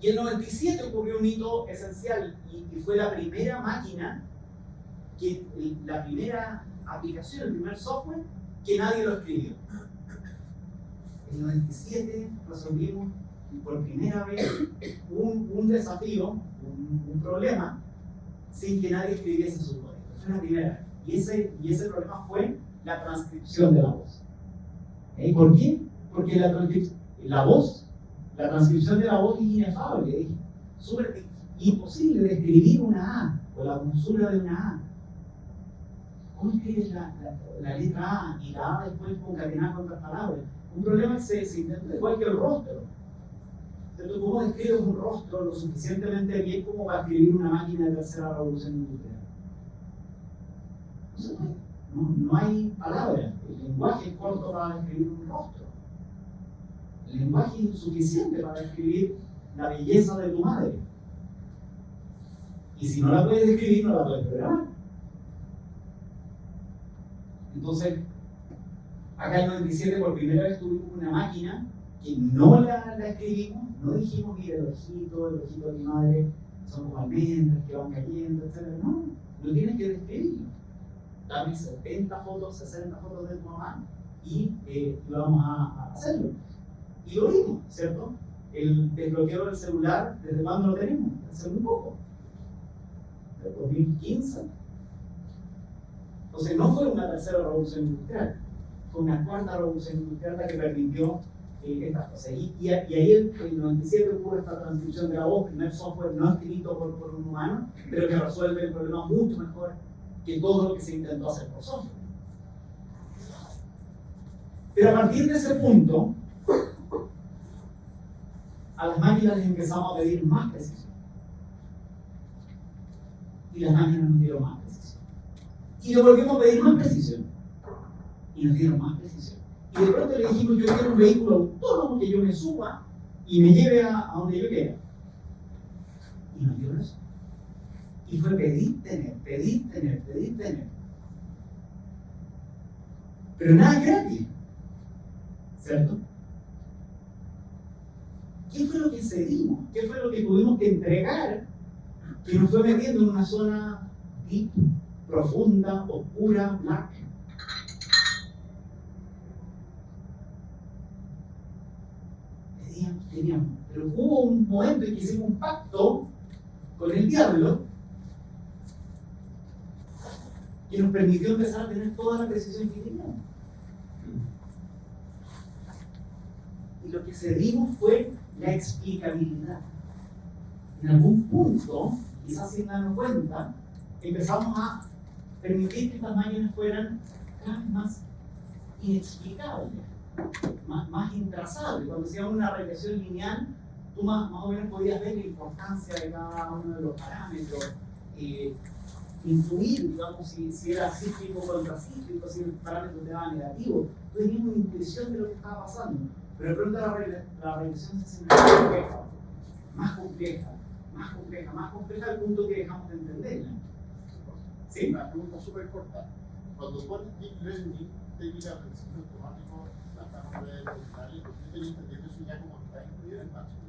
Y en el 97 ocurrió un hito esencial y fue la primera máquina, la primera aplicación, el primer software que nadie lo escribió. En el 97 resolvimos por primera vez un desafío, un problema, sin que nadie escribiese su código. Fue la primera. Y ese problema fue la transcripción de la voz. ¿Por qué? Porque la transcripción de la voz es inefable, es súper imposible de escribir una A o la consonante de una A. ¿Cómo escribes la letra A y la A después concatenada con otras palabras? Un problema que se intenta igual que el rostro. Entonces, ¿cómo describes un rostro lo suficientemente bien como para escribir una máquina de tercera revolución industrial? No hay palabras. El lenguaje es corto para describir un rostro. El lenguaje es insuficiente para describir la belleza de tu madre. Y si no la puedes describir, no la puedes programar. Entonces, acá en el 97 por primera vez tuvimos una máquina que no la escribimos, no dijimos, mira, el ojito de mi madre son como almendras que van cayendo, etc. No, no tienes que describirlo. Dame 70 fotos, 60 fotos de tu mamá y vamos a hacerlo. Y lo vimos, ¿cierto? El desbloqueo del celular, ¿desde cuándo lo tenemos? Hace muy poco. Desde 2015. Entonces no fue una tercera revolución industrial, fue una cuarta revolución industrial la que permitió estas cosas. Y ahí en el 97 hubo esta transcripción de la voz, primer software no escrito por un humano, pero que resuelve el problema mucho mejor que todo lo que se intentó hacer por software. Pero a partir de ese punto, a las máquinas les empezamos a pedir más precisión. Y las máquinas nos dieron más precisión. Y le volvimos a pedir más precisión. Y nos dieron más precisión. Y de pronto le dijimos, yo quiero un vehículo autónomo que yo me suba y me lleve a donde yo quiera. Y nos dieron eso. Y fue pedir, tener. Pero nada gratis. ¿Cierto? ¿Qué fue lo que cedimos? ¿Qué fue lo que tuvimos que entregar que nos fue metiendo en una zona deep, profunda, oscura, black? Teníamos. Pero hubo un momento en que hicimos un pacto con el diablo que nos permitió empezar a tener toda la precisión que teníamos. Y lo que cedimos fue la explicabilidad. En algún punto, quizás sin darnos cuenta, empezamos a permitir que estas máquinas fueran cada vez más inexplicables, más intrazables. Cuando hacíamos una regresión lineal, tú más o menos podías ver la importancia de cada uno de los parámetros, intuir, digamos, si era cíclico o contracíclico, si el parámetro te daba negativo. Tú tenías una intuición de lo que estaba pasando. Pero de pronto la regresión se hace más compleja al punto que dejamos de entenderla. ¿Sí? Una pregunta súper corta. Cuando pones Deep Learning, técnica de aprendizaje automático, las redes neuronales, ¿usted tiene entendido eso ya como está incluido en Machine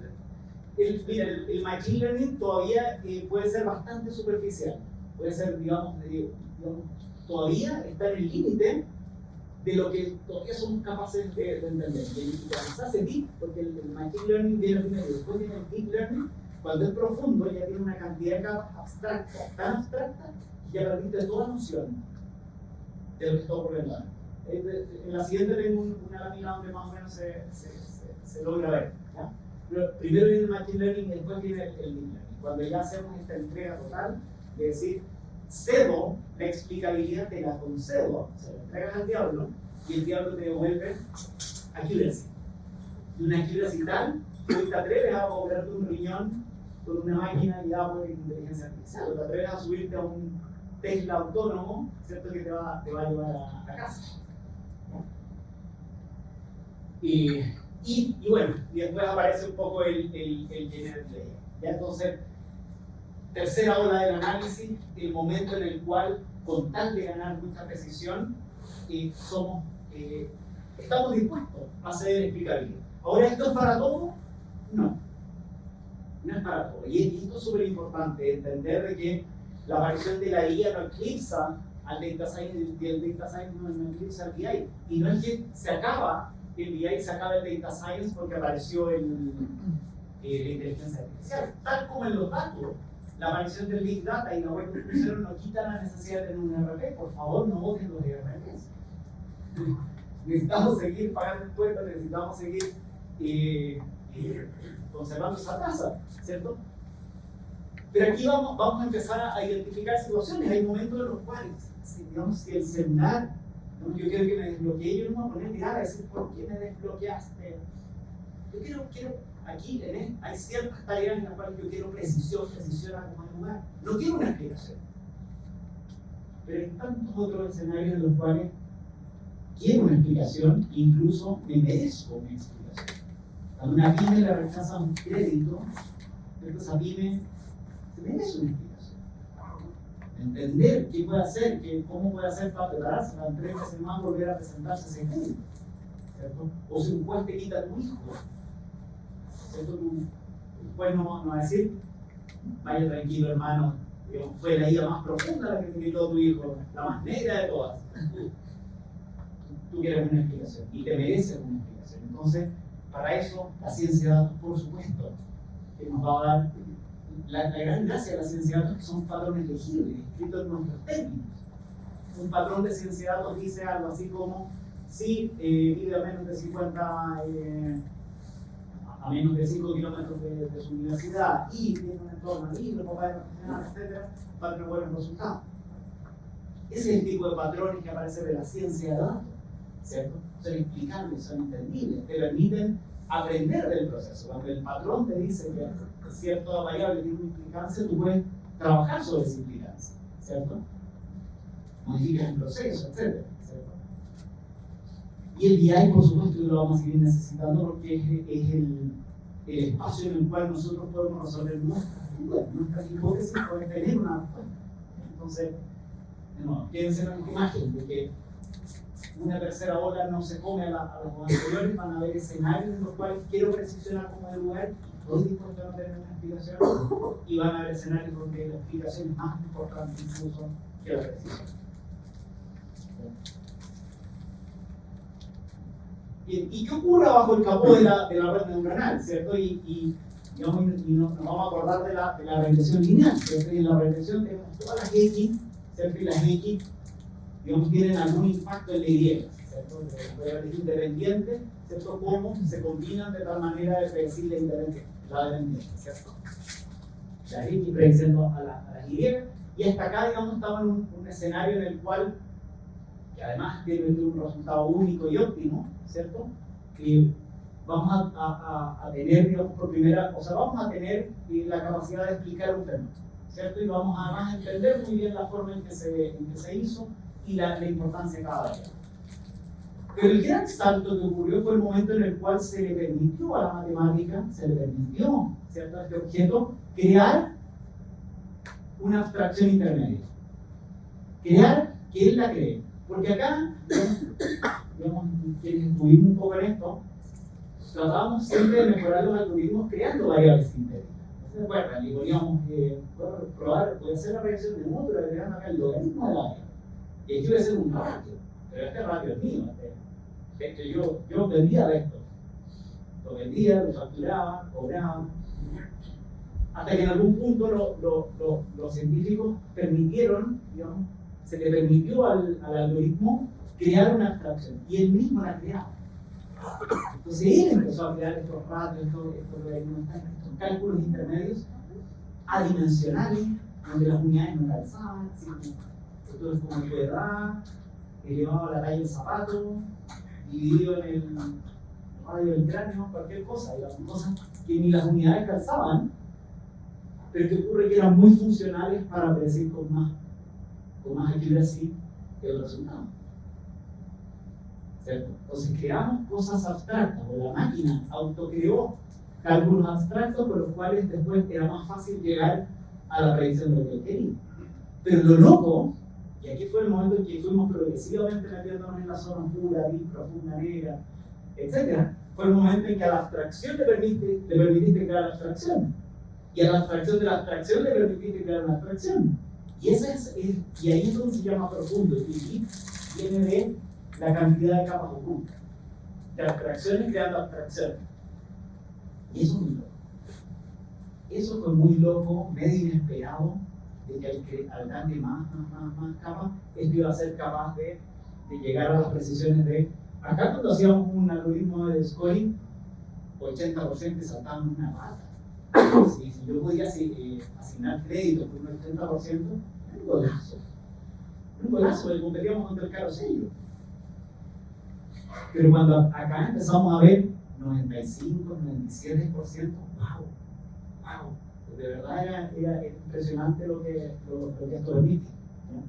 Learning? El Machine Learning todavía puede ser bastante superficial. Puede ser, digamos, todavía está en el límite de lo que todavía somos capaces de entender. Y cuando se hace deep, porque el Machine Learning viene primero y después viene el Deep Learning, cuando es profundo ya tiene una cantidad de capas abstractas, tan abstractas, que ya permite toda noción de lo que está ocurriendo. En la siguiente tengo una lámina donde más o menos se logra ver. ¿Ya? Pero primero viene el Machine Learning y después viene el Deep Learning. Cuando ya hacemos esta entrega total, de decir, cedo la explicabilidad, te la concedo, se la entregas al diablo y el diablo te devuelve accuracy. Y una accuracy tal, tú te atreves a operarte un riñón con una máquina guiada por inteligencia artificial, o te atreves a subirte a un Tesla autónomo, ¿cierto? Que te va a llevar a casa. Y bueno, y después aparece un poco el generative AI. Ya entonces, tercera ola del análisis, el momento en el cual, con tal de ganar mucha precisión, estamos dispuestos a ceder explicabilidad. Ahora, ¿esto es para todo? No es para todo. Y esto es súper importante, entender de que la aparición de la IA no eclipsa al Data Science y el Data Science no eclipsa al BI. Y no es que se acaba el BI y se acaba el Data Science porque apareció la inteligencia artificial. Tal como en los datos, la aparición del Big Data y la web 2.0 no quita la necesidad de tener un ERP. Por favor, no voten los ERPs. Necesitamos seguir pagando impuestos, necesitamos seguir conservando esa tasa, ¿cierto? Pero aquí vamos a empezar a identificar situaciones. Hay momentos en los cuales, digamos, si el celular, yo quiero que me desbloquee, yo no me voy a poner a mirar a decir, ¿por qué me desbloqueaste? Yo quiero aquí hay ciertas tareas en las cuales yo quiero precisión a como lugar. No quiero una explicación. Pero hay tantos otros escenarios en los cuales quiero una explicación, incluso me merezco una explicación. Cuando una pyme le rechaza un crédito, entonces a pyme se merece una explicación. entender qué puede hacer, cómo puede hacer para prepararse, para en 3 meses más volver a presentarse ese médico, ¿cierto? O si un juez te quita a tu hijo, ¿cierto? Un juez no va a decir, vaya tranquilo hermano, digamos, fue la ira más profunda la que te quitó a tu hijo, la más negra de todas. Tú quieres una explicación y te mereces una explicación. Entonces, para eso, la ciencia de datos, por supuesto, que nos va a dar la gran gracia de la ciencia de datos, que son patrones legibles, escritos en nuestros términos. Un patrón de ciencia de datos dice algo así como: si vive a menos de 50, a menos de 5 kilómetros de su universidad y tiene un entorno libre, papá de profesional, etc., va a tener buenos resultados. Ese es el tipo de patrones que aparecen de la ciencia de datos, ¿cierto? Son explicables, son entendibles, te permiten aprender del proceso. Cuando el patrón te dice que cierta variable tiene una implicancia, tú puedes trabajar sobre esa implicancia, ¿cierto? Modificas el proceso, etc., ¿cierto? Y el BI, por supuesto, que lo vamos a seguir necesitando porque es el espacio en el cual nosotros podemos resolver nuestras dudas, nuestras hipótesis, pueden tener una respuesta. Entonces, de nuevo, quédense en la imagen de que una tercera ola no se come a los anteriores, van a haber escenarios en los cuales quiero precisionar como el lugar, estoy dispuesto a no tener una explicación, y van a haber escenarios donde la explicación es más importante incluso que la precisión. Bien, ¿y qué ocurre bajo el capó de la red neuronal, ¿cierto? Y nos vamos a acordar de la regresión lineal, ¿cierto? Y en la regresión tenemos todas las X, ¿cierto? Y las X, digamos, tienen algún impacto en la Y, ¿cierto? Variables independientes, ¿cierto? Cómo se combinan de tal manera de predecir la dependencia, ¿cierto? Las X prediciendo a las Y, y hasta acá, digamos, estamos en un escenario en el cual, que además tiene un resultado único y óptimo, ¿cierto? Y vamos a tener, digamos, por primera, o sea, vamos a tener la capacidad de explicar un fenómeno, ¿cierto? Y vamos además a entender muy bien la forma en que se hizo y la importancia de cada variable. Pero el gran salto que ocurrió fue el momento en el cual se le permitió a la matemática, se le permitió, ¿cierto?, a este objeto, crear una abstracción intermedia. Crear que él la cree. Porque acá, digamos, quienes estuvimos un poco en esto, tratábamos siempre de mejorar los algoritmos creando variables sintéticas. ¿Se acuerdan? Y poníamos probar, puede ser la reacción de módulo, agregando acá el logaritmo de la variable. Y aquí voy a hacer un ratio, pero este ratio es mío. De hecho, yo vendía de esto. Lo vendía, lo facturaba, cobraba. Hasta que en algún punto los científicos permitieron, digamos, se le permitió al algoritmo crear una abstracción. Y él mismo la creaba. Entonces él empezó a crear estos ratios, estos cálculos intermedios adimensionales, donde las unidades no calzaban, esto es como tu edad, elevado a la talla del zapato, dividido en el radio del cráneo, cualquier cosa, digamos, cosas que ni las unidades calzaban, pero que ocurre que eran muy funcionales para predecir con más accuracy el resultado. ¿Cierto? Entonces creamos cosas abstractas, o la máquina autocreó cálculos abstractos con los cuales después era más fácil llegar a la predicción de lo que quería. Pero lo loco, y aquí fue el momento en que fuimos progresivamente metiéndonos en la zona oscura, gris, profunda, negra, etc., fue el momento en que a la abstracción le permitiste crear la abstracción. Y a la abstracción de la abstracción le permitiste crear una abstracción. Y ahí es donde se llama profundo. Y viene de la cantidad de capas ocultas. De abstracciones creando abstracciones. Y eso es muy loco. Eso fue muy loco, medio inesperado, de que al darle más capas, esto iba a ser capaz de llegar a las precisiones de... Acá cuando hacíamos un algoritmo de scoring, 80% saltábamos una pata. Si yo podía asignar créditos por un 80%, era un golazo. Un golazo, porque competíamos contra el caro sello. Pero cuando acá empezamos a ver 95, 97%, wow. De verdad era impresionante lo que esto permite, ¿no?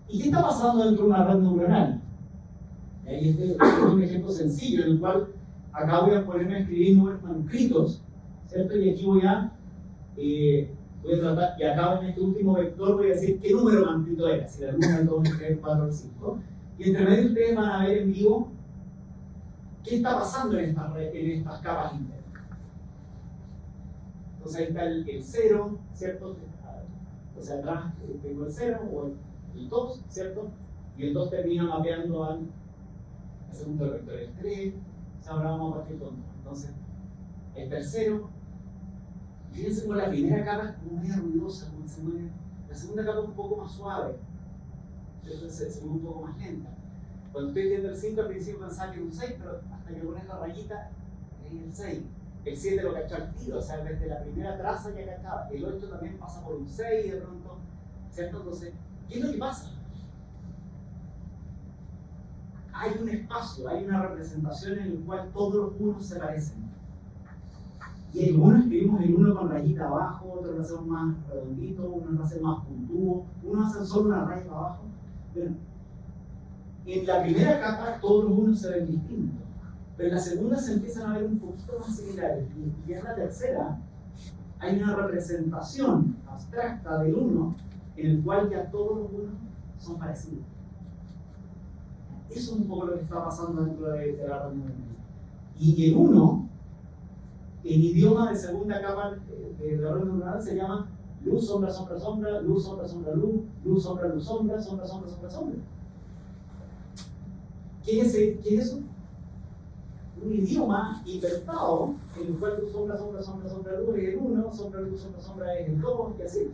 ¿Y qué está pasando dentro de una red neuronal? Ahí este es un ejemplo sencillo en el cual acá voy a ponerme a escribir números manuscritos, ¿cierto? Y aquí voy a Voy a tratar, y acá en este último vector voy a decir qué número de amplitud era, si la 1, el 2, el 3, 4, el 5. Y entre medio ustedes van a ver en vivo qué está pasando en estas capas internas. Entonces ahí está el 0, ¿cierto? Entonces atrás tengo el 0 o el 2, ¿cierto? Y el 2 termina mapeando al segundo vector, el 3. Ahora vamos a partir con 2. Entonces, ahí está el 0. Fíjense como la primera capa es como media ruidosa, como se mueve. La segunda capa es un poco más suave. Entonces se mueve un poco más lenta. Cuando estoy viendo el 5 al principio pensaba que era un 6, pero hasta que pones la rayita, es el 6. El 7 lo cachó al tiro, o sea, desde la primera traza ya cachaba. El 8 también pasa por un 6 de pronto, ¿cierto? Entonces, ¿qué es lo que pasa? Hay un espacio, hay una representación en el cual todos los unos se parecen. Y el 1 escribimos el 1 con rayita abajo, otro lo hacemos más redondito, uno lo hace más puntúo, uno hace solo una raya abajo. Pero en la primera capa todos los unos se ven distintos, pero en la segunda se empiezan a ver un poquito más similares. Y en la tercera hay una representación abstracta del 1 en el cual ya todos los unos son parecidos. Eso es un poco lo que está pasando dentro de la red neuronal. Y el 1, en idioma de segunda capa de la red neuronal se llama luz, sombra, sombra, sombra, luz, sombra, sombra, luz, luz, sombra, luz, sombra, sombra, sombra, sombra, sombra. ¿Qué es eso? Un idioma invertido en el cual luz, sombra, sombra, sombra, sombra, luz es el 1, sombra, luz, sombra, sombra es el 2, y así.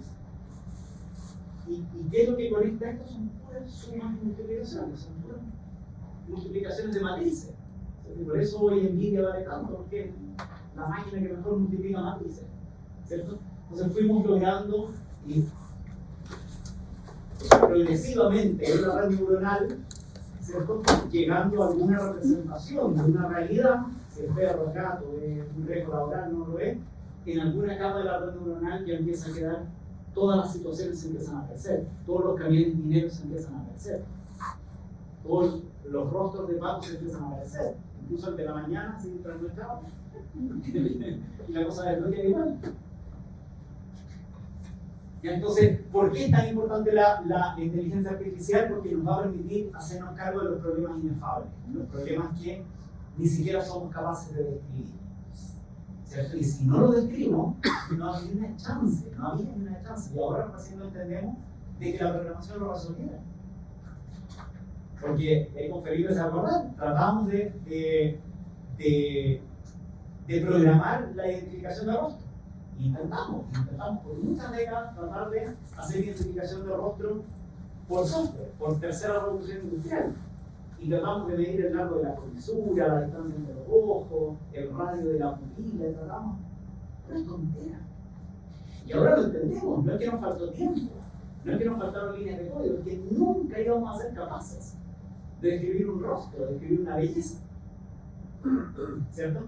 ¿Y qué es lo que conecta esto? Son puras sumas y multiplicaciones, son puras multiplicaciones de matrices. Y por eso hoy NVIDIA vale tanto, porque es la máquina que mejor multiplica matrices, ¿cierto? Entonces fuimos logrando progresivamente en la red neuronal, ¿cierto? Llegando a alguna representación de una realidad, si el perro, el gato, un récord laboral, no lo es, en alguna capa de la red neuronal ya empieza a quedar, todas las situaciones se empiezan a aparecer, todos los camiones mineros se empiezan a aparecer, todos los rostros de Paco se empiezan a aparecer, incluso el de la mañana se trasnochaba y la cosa de noche igual. Y entonces, ¿por qué es tan importante la inteligencia artificial? Porque nos va a permitir hacernos cargo de los problemas inefables, los problemas que ni siquiera somos capaces de describir, ¿cierto? Y si no lo describimos, no había una chance, y ahora recién lo entendemos de que la programación lo resolviera. Porque con Felipe se acuerdan, tratamos de programar la identificación de rostro. Intentamos por muchas décadas tratar de hacer identificación de rostro por software, por tercera revolución industrial. Y tratamos de medir el largo de la comisura, la distancia entre los ojos, el radio de la pupila, y tratamos. Pero es tontera. Y ahora lo entendemos, no es que nos faltó tiempo, no es que nos faltaron líneas de código, es que nunca íbamos a ser capaces de describir un rostro, de describir una belleza, ¿cierto?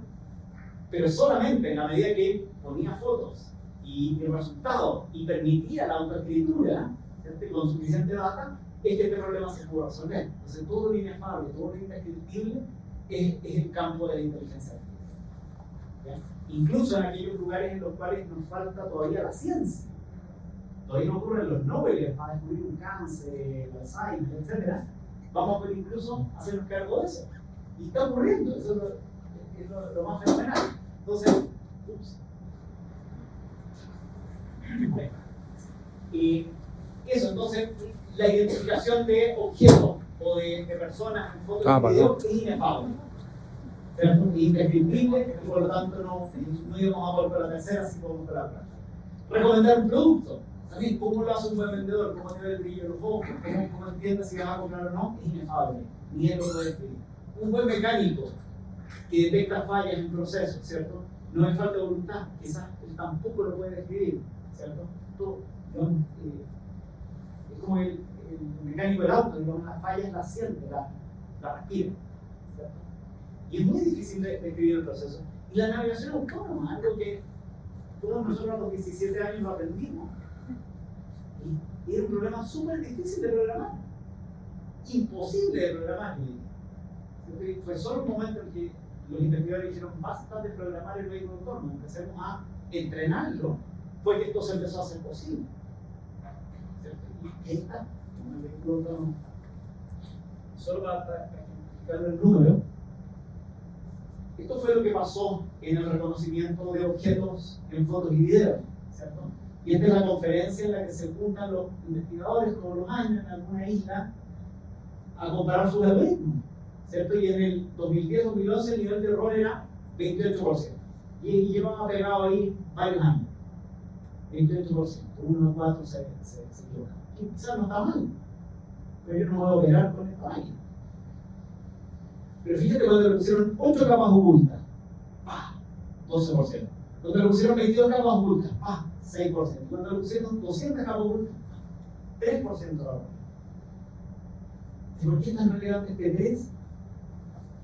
Pero solamente en la medida que ponía fotos y el resultado y permitía la autoescritura, ¿cierto? Con suficiente data, es que este problema se pudo resolver. Entonces todo lo inefable, todo lo indescriptible es el campo de la inteligencia artificial, ¿ya? Incluso en aquellos lugares en los cuales nos falta todavía la ciencia. Todavía no ocurren los Nobel para descubrir un cáncer, el Alzheimer, etc. Vamos a poder incluso hacernos cargo de eso. Y está ocurriendo, eso es lo más fenomenal. Entonces, y eso, entonces, la identificación de objetos o de personas en fotos y videos es inefable. ¿Cierto? Es indescriptible y por lo tanto no íbamos a poder con la tercera, si podemos con la cuarta. Recomendar un producto. También, ¿cómo lo hace un buen vendedor? ¿Cómo tiene el brillo de los ojos? ¿Cómo entiende si vas a comprar o no? Es inefable. Ni él lo puede escribir. Un buen mecánico que detecta fallas en procesos, ¿cierto? No es falta de voluntad, quizás él tampoco lo puede describir, ¿cierto? Es como el mecánico del auto, digamos, las fallas las siente, las respira, ¿cierto? Y es muy difícil de describir el proceso. Y la navegación autónoma, algo que todos nosotros a los 17 años lo aprendimos, y era un problema súper difícil de programar, imposible de programar. Fue solo un momento en que los investigadores dijeron, basta de programar el vehículo autónomo, empecemos a entrenarlo fue que esto se empezó a hacer posible. ¿Cierto? Y ahí está, un vehículo autónomo. Solo para explicarle el número, esto fue lo que pasó en el reconocimiento de objetos en fotos y videos, ¿cierto? Y esta es la conferencia en la que se juntan los investigadores todos los años en alguna isla a comparar sus algoritmos, ¿cierto? Y en el 2010-2011 el nivel de error era 28%. Y llevan pegado ahí varios años. 28%. 1 de 4 se equivocan. Que quizás no está mal, pero yo no voy a operar con esta máquina. Pero fíjate cuando le pusieron 8 capas ocultas, ¡pah! 12%. Cuando le pusieron 22 capas ocultas, ¡pah! 6%. Cuando le pusieron 200 capas ocultas, 3% de error. ¿Y por qué es tan relevante este 3?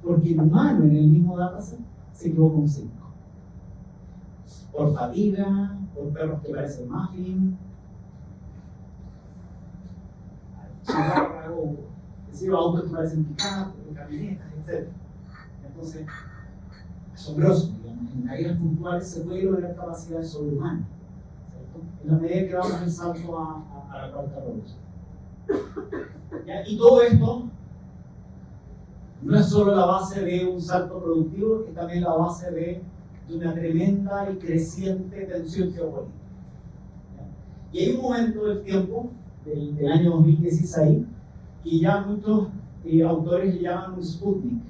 Porque el humano en el mismo dataset se equivocó un 5. Por fatiga, por perros que parecen muffin, autos que parecen pick-up, camionetas, etc. Entonces, asombroso, digamos, en caídas puntuales se puede lograr capacidades sobrehumanas, ¿cierto? En la medida que damos el salto a la cuarta revolución. Y todo esto no es solo la base de un salto productivo, es también la base de una tremenda y creciente tensión geopolítica. Y hay un momento del tiempo, del año 2016, que ya muchos autores le llaman un Sputnik.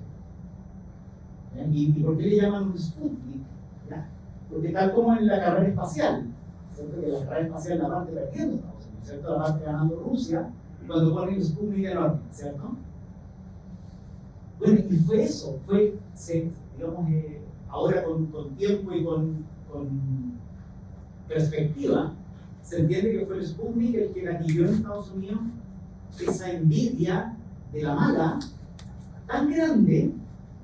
¿Y por qué le llaman un Sputnik? ¿Ya? Porque tal como en la carrera espacial, ¿cierto? Que la carrera espacial la parte perdiendo Estados Unidos, ¿cierto? La parte ganando Rusia, cuando ponen el Sputnik en órbita, ¿cierto? Bueno, y fue eso, digamos, ahora con tiempo y con perspectiva, se entiende que fue el Sputnik el que gatilló en Estados Unidos esa envidia de la mala tan grande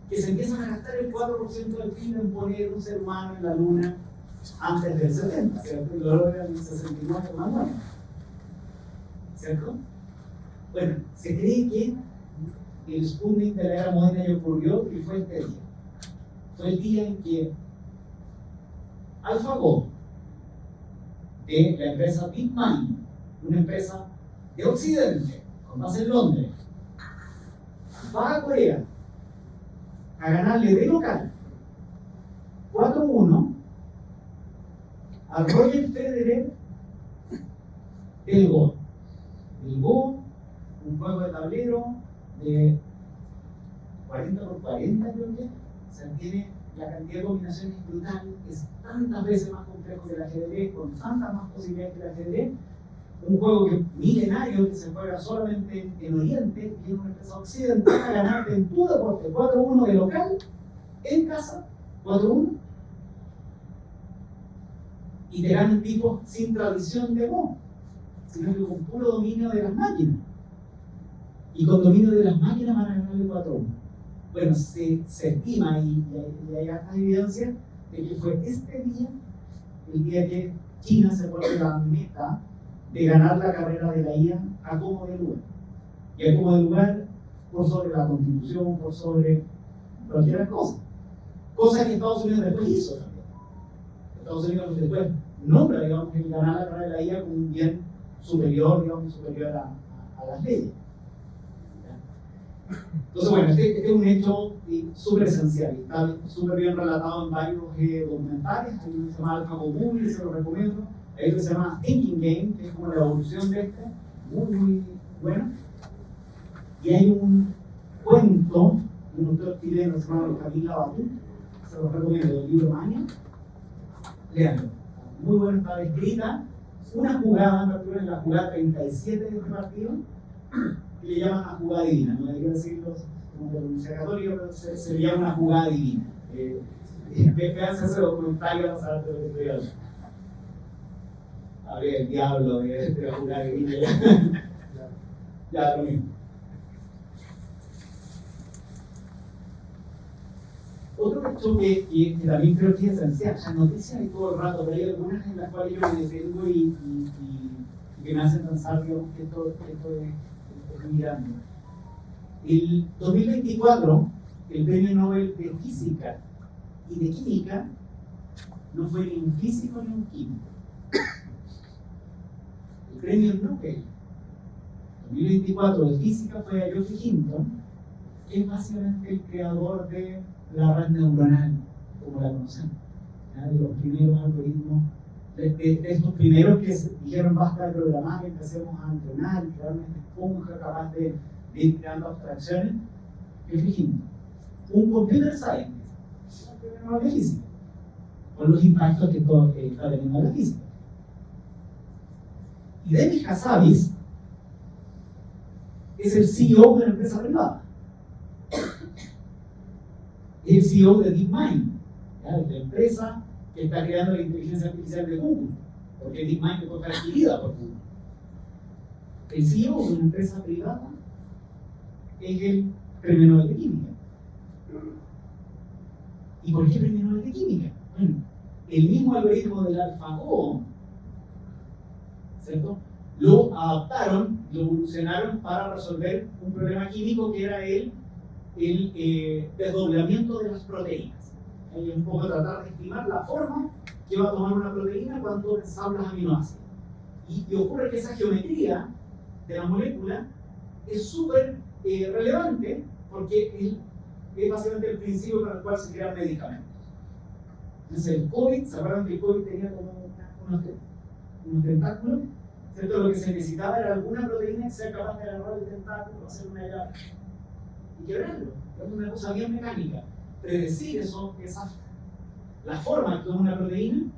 que se empiezan a gastar el 4% del PIB en poner un ser humano en la luna antes del 70, ¿cierto? Y luego era el 69 más bueno, ¿cierto? Bueno, se cree que el Sputnik de la era moderna ya ocurrió y fue este día. Fue el día en que AlphaGo, de la empresa DeepMind, una empresa de Occidente, con base en Londres, va a Corea a ganarle de local 4-1 a Roger Federer del Go. El Go, un juego de tablero de 40x40, creo que. O sea, tiene la cantidad de combinaciones brutal, es tantas veces más complejo que el ajedrez, con tantas más posibilidades que el ajedrez. Un juego que milenario, que se juega solamente en Oriente, y es una empresa occidental a ganarte en tu deporte 4-1 de local, en casa, 4-1, y te ganan tipos sin tradición de Go, sino que con puro dominio de las máquinas. Y con dominio de las máquinas van a ganarle 4-1. Bueno, se estima, y hay hartas evidencias, de que fue este día, el día que China se pone la meta de ganar la carrera de la IA a como de lugar. Y a como de lugar por sobre la Constitución, por sobre cualquier cosa. Cosa que Estados Unidos después hizo también. Estados Unidos después nombra, digamos, el ganar la carrera de la IA como un bien superior, digamos, superior a las leyes. Entonces, bueno, este es un hecho súper esencial, está súper bien relatado en varios documentales. Hay uno que se llama AlphaGo Movie, se lo recomiendo. Hay otro que se llama Thinking Game, que es como la evolución de este, muy bueno. Y hay un cuento de un autor chileno que se llama Camila Batú, se lo recomiendo, el libro Maña. Leanlo, muy bueno, está descrita. Una jugada, en la jugada 37 de este partido, que le llaman la jugada divina. No hay que decirlo como de la Universidad Católica, pero se le llama una jugada divina. Vean ese documentario, vamos a ver de lo que estoy hablando. Habría el diablo de la jugada divina ya lo mismo. Otro hecho que también creo que es esencial, las noticias hay todo el rato, pero hay algunas en las cuales yo me detengo y que me hacen pensar, digamos, que esto es muy grande. El 2024, el premio Nobel de Física y de Química no fue ni un físico ni un químico, el premio Nobel 2024 de física fue a Geoffrey Hinton, que es básicamente el creador de la red neuronal, como la conocemos, ¿ya? De los primeros algoritmos, de estos primeros que dijeron basta de programar y empecemos a entrenar y crear una esponja capaz de ir creando abstracciones. Geoffrey Hinton, un computer scientist, un de física, con los impactos que todo está teniendo la física. Y Demis Hassabis es el CEO de una empresa privada. Es el CEO de DeepMind, ¿ya? De la empresa que está creando la inteligencia artificial de Google, porque DeepMind después fue adquirida por Google. El CEO de una empresa privada es el Premio Nobel de Química. ¿Y por qué Premio Nobel de Química? Bueno, el mismo algoritmo del AlphaGo, ¿cierto? Lo adaptaron, lo evolucionaron para resolver un problema químico que era el desdoblamiento de las proteínas. Y un poco tratar de estimar la forma que va a tomar una proteína cuando ensamblas aminoácidos. Y ocurre que esa geometría de la molécula es súper relevante porque es básicamente el principio con el cual se crean medicamentos. Entonces el COVID, ¿se acuerdan que el COVID tenía como unos tentáculos? ¿Cierto? Lo que se necesitaba era alguna proteína que sea capaz de agarrar el tentáculo, hacer una llave y quebrarlo. Es una cosa bien mecánica. Predecir eso, la forma de una proteína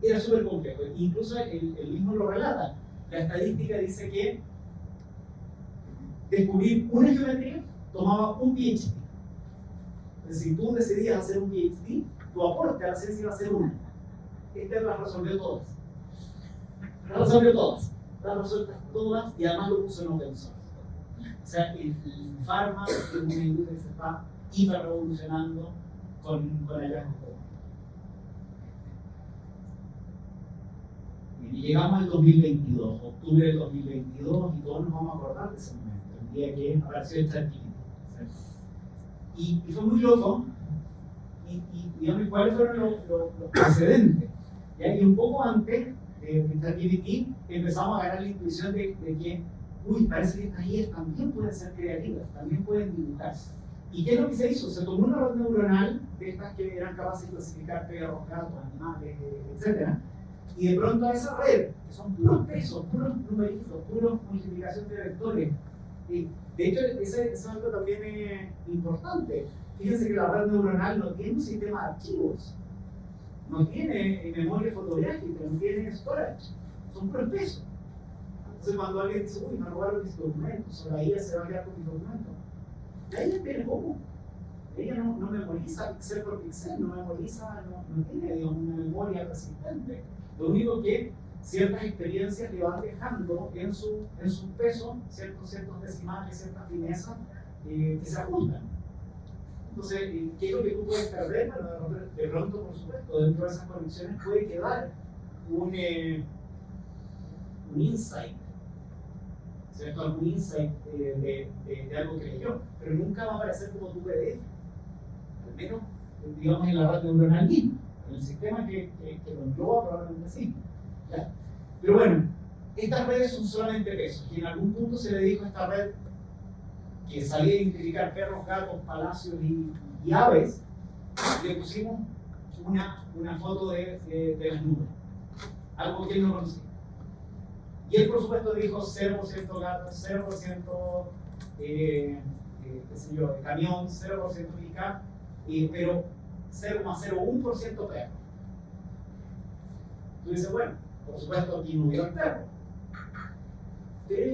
era súper complejo. Incluso el mismo lo relata. La estadística dice que descubrir una geometría tomaba un PhD. Entonces, si tú decidías hacer un PhD, tu aporte a la ciencia iba a ser una. Este las resolvió todas. Las resolvió todas. Las resueltas todas y además lo puso en open source. O sea, el pharma es una industria que se está hiper revolucionando con hallazgos. Y llegamos al 2022, octubre del 2022, y todos nos vamos a acordar de ese momento, el día que apareció el ChatGPT. Y fue muy loco, y digamos, ¿cuáles fueron los precedentes? Y un poco antes de ChatGPT empezamos a ganar la intuición de que, parece que estas IAs también pueden ser creativas, también pueden dibujarse. ¿Y qué es lo que se hizo? Se tomó una red neuronal de estas que eran capaces de clasificar perros, gatos, animales, etc. Y de pronto a esa red, que son puros pesos, puros numeritos, puros multiplicación de vectores. De hecho, ese es algo también importante. Fíjense que la red neuronal no tiene un sistema de archivos, no tiene memoria fotográfica, no tiene storage, son puros pesos. Entonces cuando alguien dice, me robaron mis documentos, o la IA se va a quedar con mis documentos, la IA tiene cómo. Ella no memoriza pixel por pixel, no memoriza, no tiene, digamos, una memoria resistente. Lo único que ciertas experiencias le van dejando en su peso ciertos decimales, ciertas finezas que se ajustan. Entonces, ¿qué es lo que tú puedes perder? Bueno, de pronto, por supuesto, dentro de esas conexiones puede quedar un insight, ¿cierto? Algún insight de algo que leyó, pero nunca va a aparecer como tu PDF, al menos, digamos, en la red neuronal misma. En el sistema que lo engloba probablemente sí. ¿Ya? Pero bueno, estas redes son solamente pesos, y en algún punto se le dijo a esta red que sabía identificar perros, gatos, palacios y aves, le pusimos una foto de las nubes, algo que él no conocía. Y él, por supuesto, dijo 0% gatos, 0% qué sé yo, de camión, 0% pica, pero 0,01% perro. Tú dices, bueno, por supuesto aquí no hubiera perro. Pero hay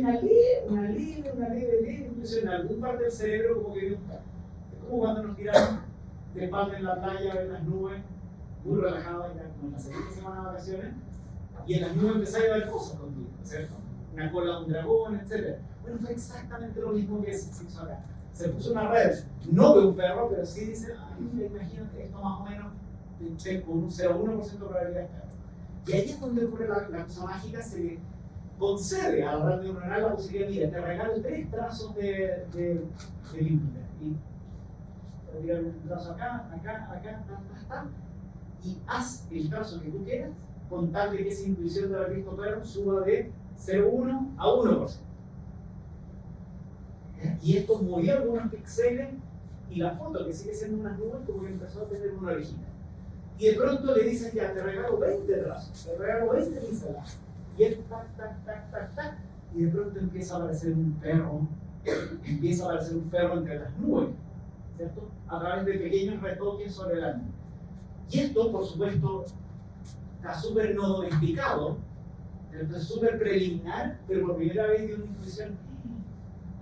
una leve, incluso en algún parte del cerebro como que viene un perro. Es como cuando nos tiramos de espalda en la playa, en las nubes, muy relajados, como en la segunda semana de vacaciones, y en las nubes empezáis a ver cosas contigo, ¿cierto? Una cola de un dragón, etc. Bueno, fue exactamente lo mismo que se hizo acá. Se puso una red, no de un perro, pero sí dice, imagínate esto más o menos con un 0,1% de probabilidad de perro. Y ahí es donde ocurre la cosa mágica, se le concede a la red neuronal la posibilidad, mira, te regalo 3 trazos de límite. Y te tiran un trazo acá, y haz el trazo que tú quieras, con tal de que esa intuición de haber visto perro suba de 0,1 a 1%. Y esto movió algunos píxeles y la foto, que sigue siendo unas nubes, como que empezó a tener una orejita. Y de pronto le dicen, ya, te regalo 20 trazos, te regalo 20 pinceladas. Y él tac, tac, tac, tac, tac. Y de pronto empieza a aparecer un perro, entre las nubes, ¿cierto? A través de pequeños retoques sobre la nube. Y esto, por supuesto, está súper no domesticado, ¿cierto? Es súper preliminar, pero por primera vez dio una intuición,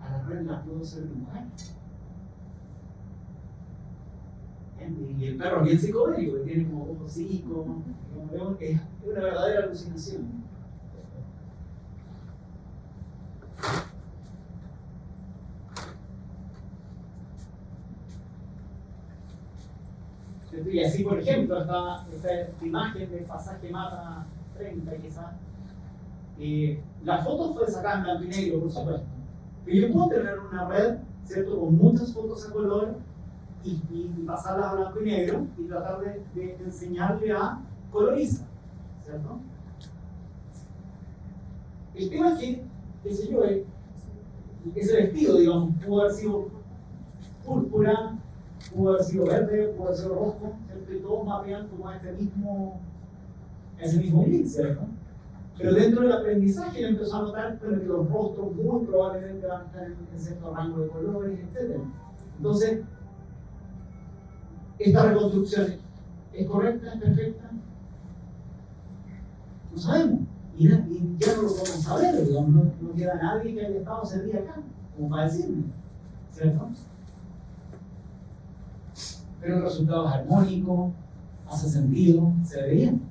a la red la puedo hacer dibujar. Y el perro es bien psicodélico, que tiene como ojos hocicos, es una verdadera alucinación. Y así, por ejemplo, esta imagen del pasaje Mata 30, quizás. La foto fue sacada en blanco y negro, por supuesto. Pero yo puedo tener una red, ¿cierto?, con muchas fotos a color y pasarlas a blanco y negro y tratar de enseñarle a colorizar, ¿cierto? El tema es que, qué sé yo, ese vestido, digamos, pudo haber sido púrpura, pudo haber sido verde, pudo haber sido rojo, ¿cierto? Y todos mapean como ese mismo gris, ¿cierto? Pero dentro del aprendizaje él empezó a notar que los rostros muy probablemente van a estar en cierto rango de colores, etc. Entonces, ¿esta reconstrucción es correcta, es perfecta? No sabemos. Y ya no lo podemos saber, digamos, no queda nadie que haya estado ese día acá, como para decirme, ¿cierto? Pero el resultado es armónico, hace sentido, se ve bien.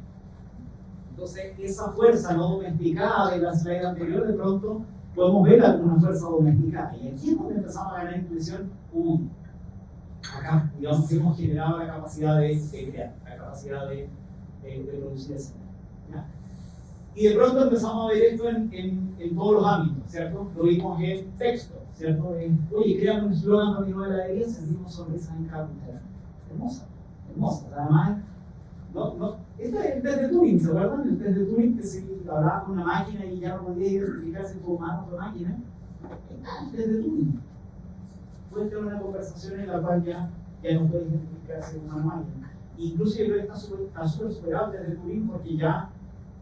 Entonces, esa fuerza no domesticada de la slide anterior, de pronto podemos ver alguna fuerza domesticada. Y aquí es donde empezamos a ganar intuición. Acá, digamos que hemos generado la capacidad de crear, la capacidad de producir escena. Y de pronto empezamos a ver esto en todos los ámbitos, ¿cierto? Lo vimos en texto, ¿cierto? Oye, creamos un eslogan para mi nueva heladería, sentimos sonrisas en cada puntera. Hermosa, hermosa. Además, esto es el test de Turing, ¿se acuerdan? El test de Turing, que si hablaba con una máquina y ya no podía identificar si fue humano o máquina. Está el test de Turing. Puede tener una conversación en la cual ya no puede identificar si es humano o máquina. Incluso yo creo que está súper superado el test de Turing porque ya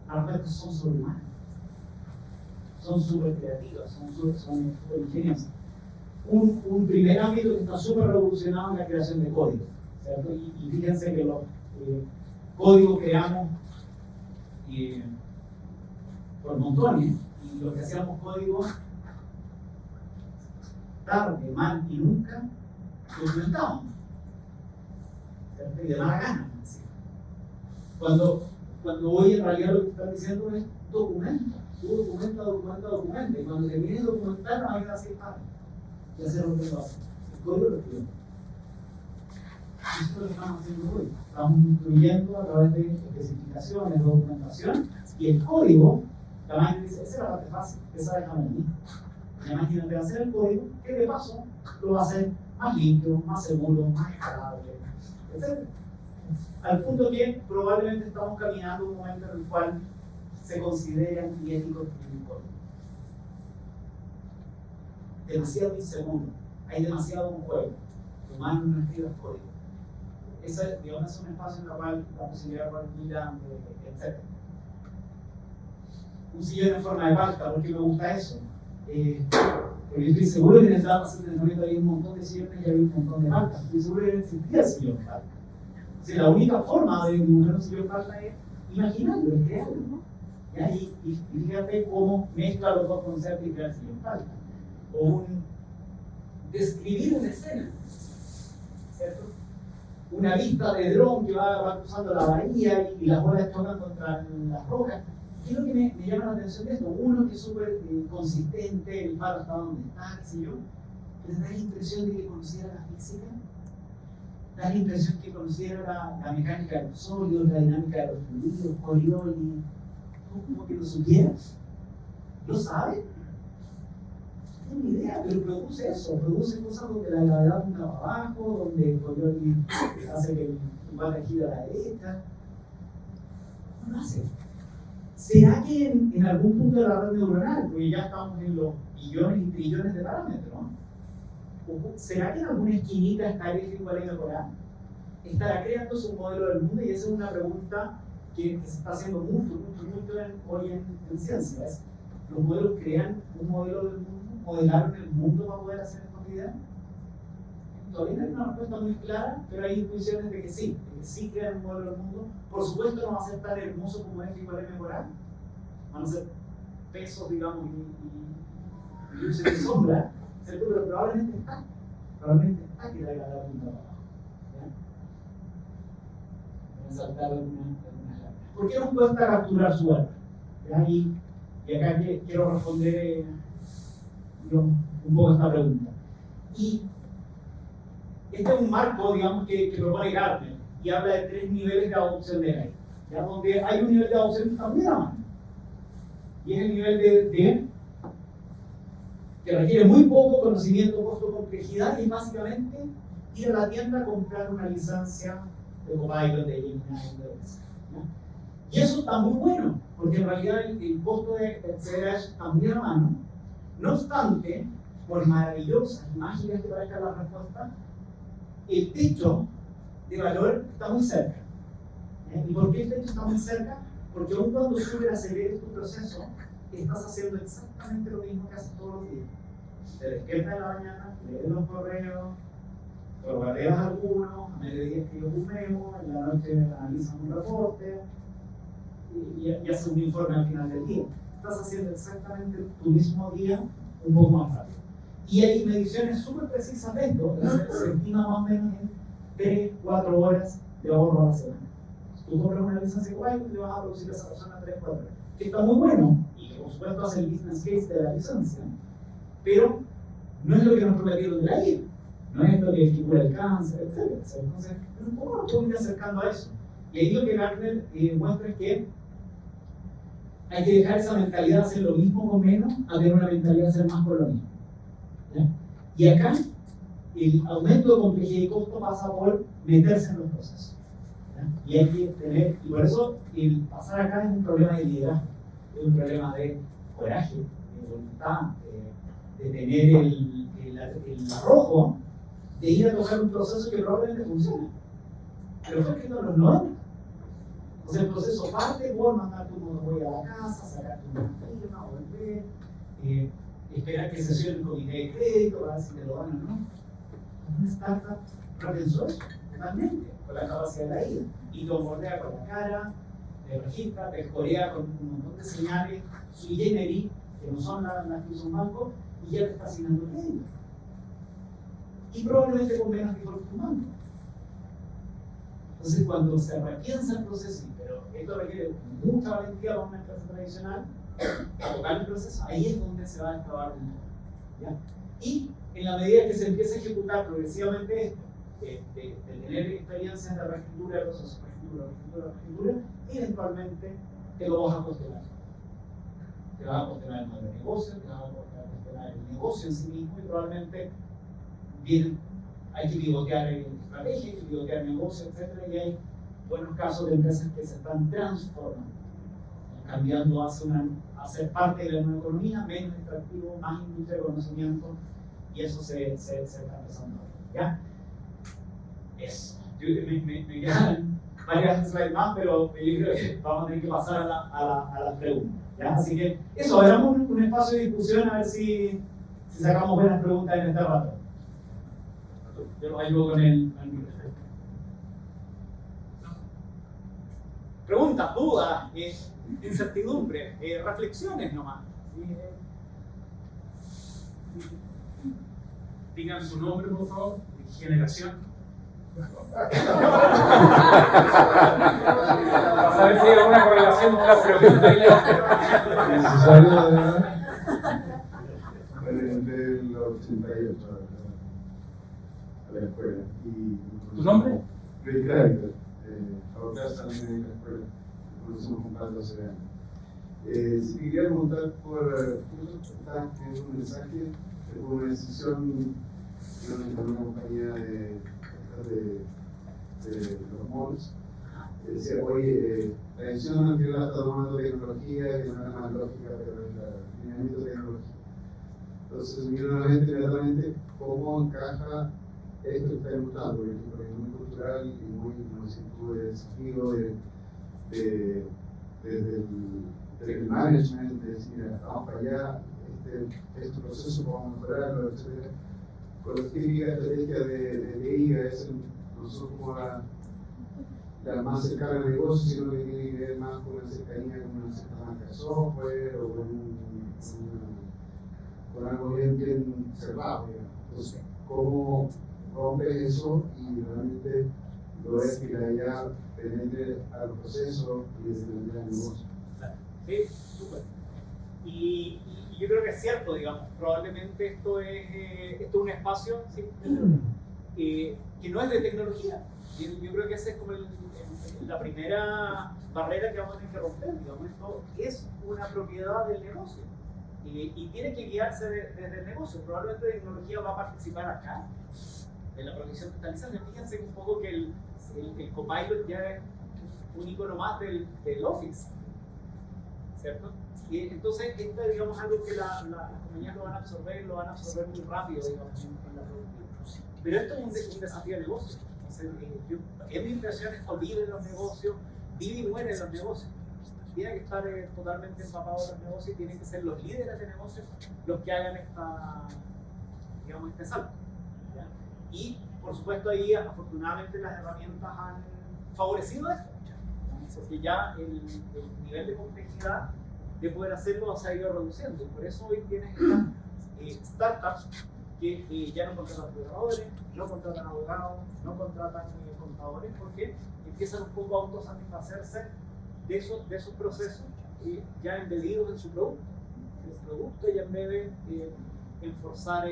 las respuestas son sobrehumanas. Son súper creativas, son súper ingeniosas. Un primer ámbito que está súper revolucionado es la creación de código, ¿cierto? Y fíjense que los códigos creamos por montones, y lo que hacíamos código tarde, mal y nunca documentábamos, ¿cierto? Y de mala gana. Cuando hoy en realidad lo que están diciendo es documenta, tú documenta, y cuando termines de documentar no hay que hacer nada. Ya se rompe lo hace. El código lo escribe. Eso es lo que estamos haciendo hoy. Estamos instruyendo a través de especificaciones, de documentación, y el código, la máquina dice, esa es la parte fácil, esa déjame a mí. La máquina te va a hacer el código, que de paso lo va a hacer más limpio, más seguro, más escalable, etc. Al punto que probablemente estamos caminando un momento en el cual se considera antiético escribir código. Demasiado inseguro, hay demasiado en juego. Los humanos no escriben código. Ese, digamos, es un espacio en el cual la posibilidad de poner mirando, etc. Un sillón en forma de palta, porque me gusta eso. Porque yo estoy seguro que en el Data Center había un montón de sillones y había un montón de paltas. Estoy seguro que no existía el sillón palta. O sea, la única forma de dibujar un sillón palta es imaginarlo, es crearlo, ¿no? Y fíjate cómo mezcla los dos conceptos y crea el sillón palta. O describir una escena, ¿cierto? Una vista de dron que va cruzando la bahía y las olas chocan contra las rocas. ¿Qué es lo que me llama la atención de esto? Uno que es súper consistente, el faro está donde está, qué sé yo, pero da la impresión de que conociera la física, da la impresión que conociera la mecánica de los sólidos, la dinámica de los fluidos, Coriolis, como que lo supieras, lo sabe. No tengo ni idea, pero produce eso, produce cosas donde la gravedad apunta para abajo, donde el Coriolis hace que el bate gire a la derecha. No lo hace. ¿será que en algún punto de la red neuronal, porque ya estamos en los billones y trillones de parámetros, ¿será que en alguna esquinita está el eje igual a mejorar? ¿Estará creándose un modelo del mundo? Y esa es una pregunta que se está haciendo mucho hoy en ciencias. ¿Los modelos crean un modelo del mundo? ¿Modelaron el mundo para poder hacer estas ideas? Todavía no hay una respuesta muy clara, pero hay intuiciones de que sí crean un modelo del mundo. Por supuesto no va a ser tan hermoso como es igual a mejorar. Van a ser pesos, digamos, y luces de sombra, ¿cierto? Pero probablemente está que la punta para abajo. Voy a saltar algunas láminas. ¿Por qué nos cuesta capturar su alma? Y acá quiero responder un poco a esta pregunta. Y este es un marco, digamos, que propone Gardner y habla de 3 niveles de adopción de AI, ¿ya? Donde hay un nivel de adopción que está muy a la mano. Y es el nivel que requiere muy poco conocimiento, costo, complejidad, y es básicamente ir a la tienda a comprar una licencia de Copilot, de Gemini, de lo que sea, ¿ya? Y eso está muy bueno, porque en realidad el costo de acceder a eso está muy a la mano. No obstante, por maravillosas y mágicas que parezcan las respuestas, el techo de valor está muy cerca. ¿Y por qué el techo está muy cerca? Porque aun cuando súper aceleres tu proceso, estás haciendo exactamente lo mismo que haces todos los días. Te despiertas en la mañana, lees los correos, forwardeas algunos, a mediodía escribes un memo, en la noche analizas un reporte y haces un informe al final del día. Estás haciendo exactamente tu mismo día un poco más rápido. Y hay mediciones súper precisas de esto, se estima más o menos en 3-4 horas de ahorro a la semana. Si tú compras una licencia de Copilot, te vas a producir a esa persona 3-4 horas. Que está muy bueno, y que por supuesto hace el business case de la licencia, pero no es lo que nos prometieron de la IA, no es lo que figura el cáncer, etc. Entonces, un poco nos podemos ir acercando a eso. Y ahí lo que Gardner muestra es que hay que dejar esa mentalidad de hacer lo mismo con menos a tener una mentalidad de hacer más con lo mismo. ¿Ya? Y acá el aumento de complejidad y costo pasa por meterse en los procesos. ¿Ya? Y hay que tener, y por eso el pasar acá es un problema de liderazgo, es un problema de coraje, de voluntad, de tener el arrojo de ir a tocar un proceso que probablemente funcione. Pero fue escrito en los 90. O sea, el proceso parte por mandar tu monopolio a la casa, sacarte una firma, volver, esperar que sesione el comité de crédito para ver si te lo dan o no. Una startup repensó eso totalmente, con la capacidad de la IA. Y te bombardea con la cara, te registra, te escorea con un montón de señales sui generis, que no son las que usa un banco, y ya te está asignando el crédito. Y probablemente con menos que un banco. Entonces, cuando se repiensa el proceso, pero esto requiere mucha valentía para una empresa tradicional, a tocar el proceso, ahí es donde se va a excavar el motor, ¿ya? Y en la medida que se empiece a ejecutar progresivamente esto, de tener experiencias de reescritura de procesos, reescritura, eventualmente te lo vas a cuestionar. Te vas a cuestionar el modelo de negocio, te vas a cuestionar el negocio en sí mismo, y probablemente hay que pivotear estrategia, hay que pivotear negocio, etc. Y hay buenos casos de empresas que se están transformando, cambiando a ser parte de la nueva economía, menos extractivo, más industria de conocimiento, y eso se está empezando a ver. ¿Ya? Eso. Me quedan varias slides más, pero yo creo que vamos a tener que pasar a las preguntas. ¿Ya? Así que eso, hagamos un espacio de discusión a ver si sacamos buenas preguntas en este rato. Yo los ayudo con el micrófono. Preguntas, dudas, incertidumbre, reflexiones nomás. Digan su nombre, por favor, y generación. Para saber si hay alguna correlación con la pregunta y la ¿Necesario de verdad? Del 88 a la escuela. ¿Tu nombre? Luis Kreiter, ahora también en la escuela. Nos conocemos con más de 12 años. Si quería preguntar por un mensaje, por una decisión de una compañía de los malls, decía, oye, la decisión al final está tomando tecnología que no es más lógica, pero el lineamiento tecnológico. Entonces, me vino a la mente inmediatamente cómo encaja esto que está demostrando, porque es muy cultural y muy, como decís tú, de desafío, desde el management, de decir, mira, vamos para allá, este proceso vamos a mejorarlo, etc. Con la típica estrategia de IGA, es no solo como la más cercana al negocio, sino que tiene que ver más con una cercanía con una cierta marca de software o con algo bien cerrado. Entonces, ¿cómo rompes eso y realmente logras que la IA penetre a los procesos y desarrollar el negocio? Sí, súper. Y yo creo que es cierto, digamos, probablemente esto es un espacio, ¿sí? Que no es de tecnología. Yo creo que esa es como la primera barrera que vamos a tener que romper, digamos, esto es una propiedad del negocio y tiene que guiarse desde el negocio. Probablemente la tecnología va a participar acá en la provisión de estabilización. Fíjense un poco que el Copilot ya es un icono más del Office, ¿cierto? Y entonces esto es, digamos, algo que las compañías lo van a absorber muy rápido, digamos, en la producción. Pero esto es un desafío de negocio. En mi impresión es que vive en los negocios, vive y muere en los negocios. Tiene que estar totalmente empapado de los negocios y tienen que ser los líderes de negocios los que hagan este salto, ¿ya? Y por supuesto ahí afortunadamente las herramientas han favorecido esto, porque ya el nivel de complejidad de poder hacerlo se ha ido reduciendo y por eso hoy tienes estas startups que ya no contratan programadores, no contratan abogados, no contratan contadores, porque empiezan un poco a autosatisfacerse de esos procesos ya embedidos en su producto. El producto ya embebe en forzar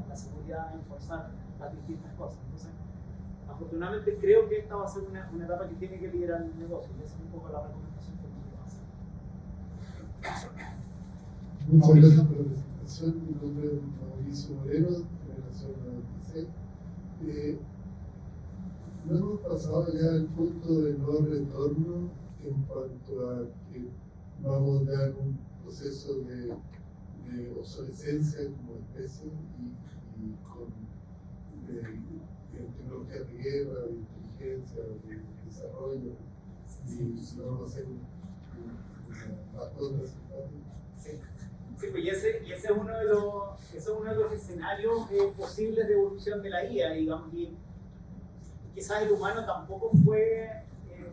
la seguridad, en forzar las distintas cosas. Entonces, afortunadamente creo que esta va a ser una etapa que tiene que liderar el negocio y esa es un poco la recomendación que nosotros hacemos. Muchas gracias por la presentación. Mi nombre es Mauricio Moreno, generación 96. No hemos pasado ya al punto de no retorno en cuanto a que vamos ya en un proceso de obsolescencia como especie y con tecnologías de guerra, de inteligencia, de desarrollo, y vamos a hacer una ratón simpática. Sí, pues y ese es uno de los escenarios posibles de evolución de la IA, digamos, y quizás el humano tampoco fue,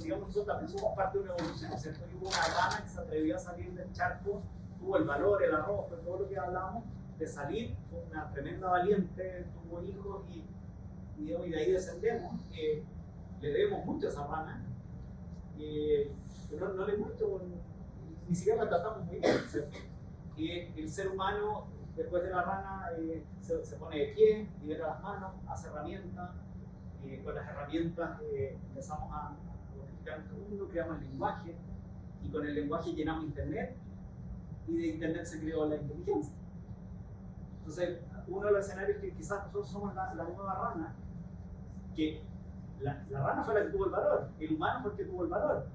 digamos, nosotros también somos parte de una evolución, ¿cierto? Y hubo una rana que se atrevió a salir del charco, tuvo el valor, el arroz, pues todo lo que hablamos, de salir, fue una tremenda valiente, tuvo hijos y de ahí descendemos. Le debemos mucho a esa rana, no le mucho, ni siquiera la tratamos muy bien, ¿cierto? Y el ser humano, después de la rana, se pone de pie, libera las manos, hace herramientas. Con las herramientas empezamos a modificar nuestro mundo, creamos el lenguaje, y con el lenguaje llenamos Internet, y de Internet se creó la inteligencia. Entonces, uno de los escenarios que quizás nosotros somos la nueva rana, que la rana fue la que tuvo el valor, el humano fue el que tuvo el valor,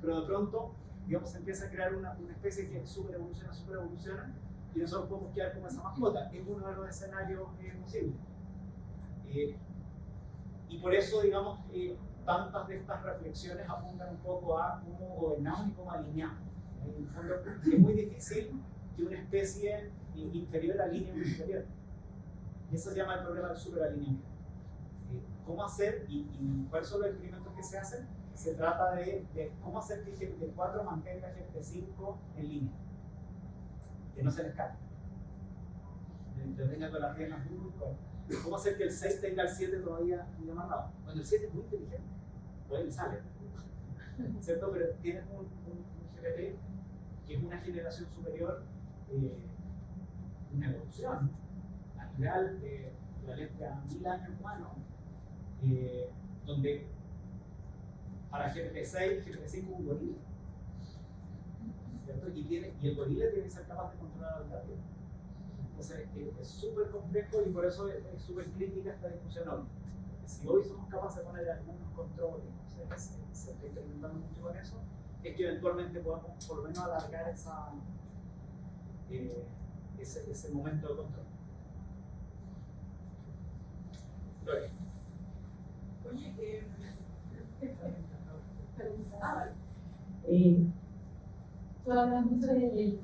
pero de pronto, digamos, se empieza a crear una especie que super evoluciona, y nosotros podemos quedar como esa mascota. Es uno de los escenarios posibles. Y por eso, digamos, tantas de estas reflexiones apuntan un poco a cómo gobernamos y cómo alineamos. En el fondo, es muy difícil que una especie inferior alinee una superior. Eso se llama el problema del superalineamiento. ¿Cómo hacer y cuáles son los experimentos que se hacen? Se trata de cómo hacer que GPT-4 mantenga GPT-5 en línea, que no se le escape, que tenga con las piernas muy cortas. ¿Cómo hacer que el 6 tenga el 7 todavía muy amarrado? Bueno, el 7 es muy inteligente, todavía le sale, ¿cierto? Pero tienes un GPT que es una generación superior, una evolución natural de equivalente a 1000 años humanos, donde para GPT-6, GPT-5 es un gorila, ¿cierto? Y el gorila tiene que ser capaz de controlar al gato. Entonces es súper complejo y por eso es súper crítica esta discusión hoy. Si hoy somos capaces de poner algunos controles, se está experimentando mucho con eso, es que eventualmente podamos por lo menos alargar ese momento de control. Gloria. Oye, tú hablas mucho de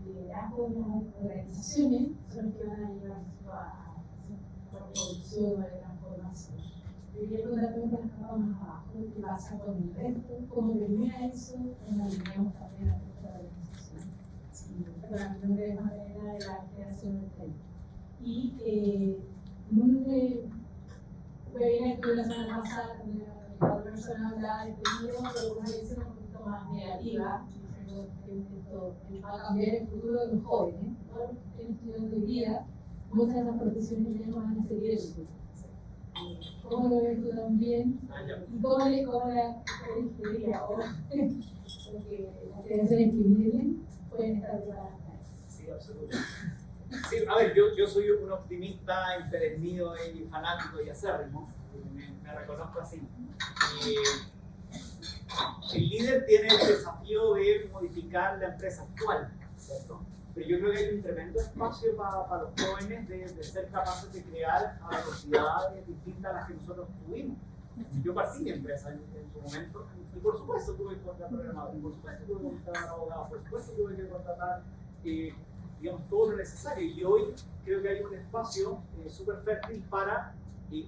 liderazgo de las organizaciones, son los que van a llevar a la revolución, a la transformación. Yo quería preguntarte un poco más abajo, ¿qué pasa con el resto? ¿Cómo termina eso? ¿Cómo alineamos también al resto de la organización? Para no ver más de la creación del tema. Y webinar que la semana pasada con la otra persona hablaba de peligro, pero una visión un poquito más negativa, diciendo que esto va a cambiar el futuro de los jóvenes. Todos los que estén estudiando hoy día, muchas de esas profesiones ya no van a seguir el futuro. ¿Cómo lo ves tú también? ¿Y cómo la ingeniería ahora? Porque las generaciones que vienen pueden estar preparadas para eso. Sí, absolutamente. Sí, a ver, yo soy un optimista empedernido y fanático y acérrimo, me reconozco así. El líder tiene el desafío de modificar la empresa actual, ¿cierto? Pero yo creo que hay un tremendo espacio para los jóvenes de ser capaces de crear a velocidades distintas a las que nosotros tuvimos. Yo partí mi empresa en su momento y por supuesto tuve que contratar programadores, por supuesto tuve que contratar abogados, por supuesto tuve que contratar digamos, todo lo necesario. Y hoy creo que hay un espacio súper fértil para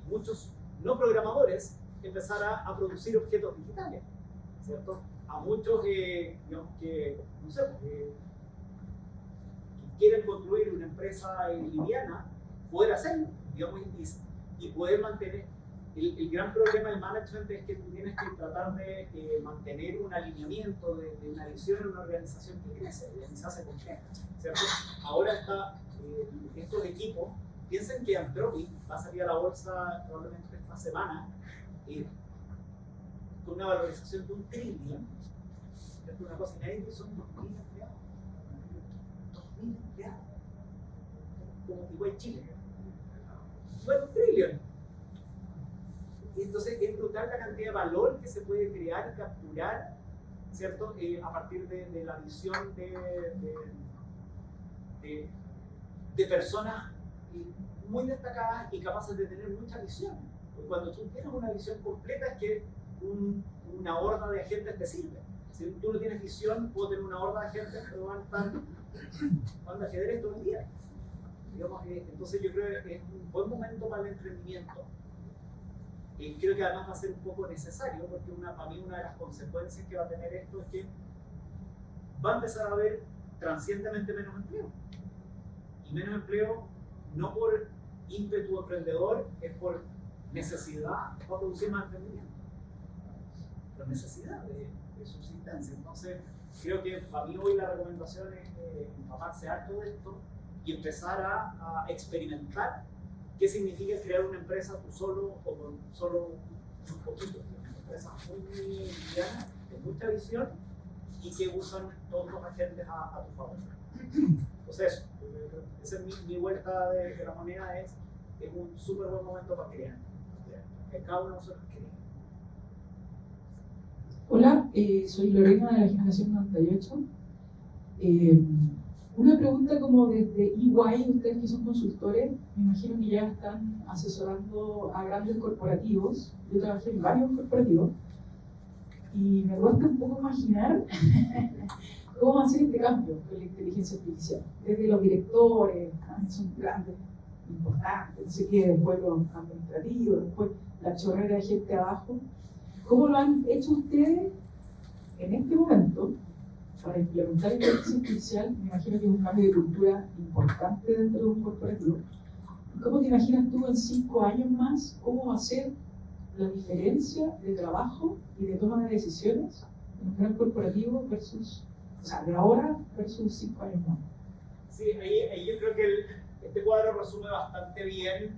muchos no programadores empezar a producir objetos digitales, ¿cierto? A muchos, digamos, que, no sé, que quieren construir una empresa liviana, poder hacerlo, digamos, y poder mantener. El gran problema del management es que tú tienes que tratar de mantener un alineamiento de una visión en una organización que crece, y se hace compleja, ¿cierto? Ahora está estos equipos, piensen que Anthropic va a salir a la bolsa probablemente esta semana con una valorización de $1 trillón. Es una cosa inédita, son 2.000 empleados. 2.000 empleados. Como igual Chile. Bueno, $1 trillón. Y entonces es brutal la cantidad de valor que se puede crear y capturar, ¿cierto? A partir de la visión de personas muy destacadas y capaces de tener mucha visión. Porque cuando tú tienes una visión completa es que una horda de agentes te sirve. Si tú no tienes visión, puedo tener una horda de agentes, pero van a estar jugando ajedrez todo el día. Digamos, entonces yo creo que es un buen momento para el emprendimiento. Creo que además va a ser un poco necesario, porque para mí una de las consecuencias que va a tener esto es que va a empezar a haber transientemente menos empleo. Y menos empleo no por ímpetu emprendedor, es por necesidad para producir más emprendimiento. Por necesidad de subsistencia. Entonces, creo que para mí hoy la recomendación es empaparse harto de esto y empezar a experimentar qué significa crear una empresa tú solo o con solo un poquito. Una empresa muy liviana, de mucha visión y que usan todos los agentes a tu favor. Entonces, esa es mi vuelta de la moneda, es un súper buen momento para crear. Que cada uno de nosotros cree. Hola, soy Lorena de la generación 98. Una pregunta como desde EY, ustedes que son consultores, me imagino que ya están asesorando a grandes corporativos. Yo trabajé en varios corporativos y me cuesta un poco imaginar cómo hacer este cambio con la inteligencia artificial. Desde los directores, que son grandes, importantes, no sé qué, después los administrativos, después la chorrera de gente abajo. ¿Cómo lo han hecho ustedes en este momento para implementar inteligencia artificial? Me imagino que es un cambio de cultura importante dentro de un corporativo. ¿Cómo te imaginas tú en 5 años más cómo va a ser la diferencia de trabajo y de toma de decisiones en un gran corporativo versus, o sea, de ahora versus 5 años más? Sí, ahí yo creo que este cuadro resume bastante bien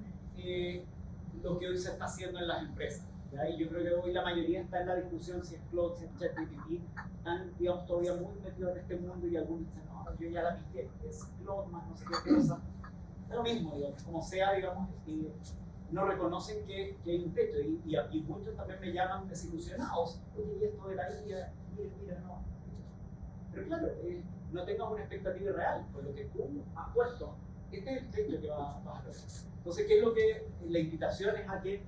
lo que hoy se está haciendo en las empresas. ¿Ya? Y yo creo que hoy la mayoría está en la discusión si es Claude, si es ChatGPT, están, digamos, todavía muy metidos en este mundo y algunos dicen, no, yo ya la pité, es Claude más no sé qué cosa. Es lo mismo, digamos, como sea, digamos, no reconocen que hay un techo y muchos también me llaman desilusionados. Oye, y esto de la IA, mira, no. Pero claro, no tengas una expectativa real, por lo que tú has puesto, este es el techo que vas a lograr. Entonces, ¿qué es lo que la invitación es a que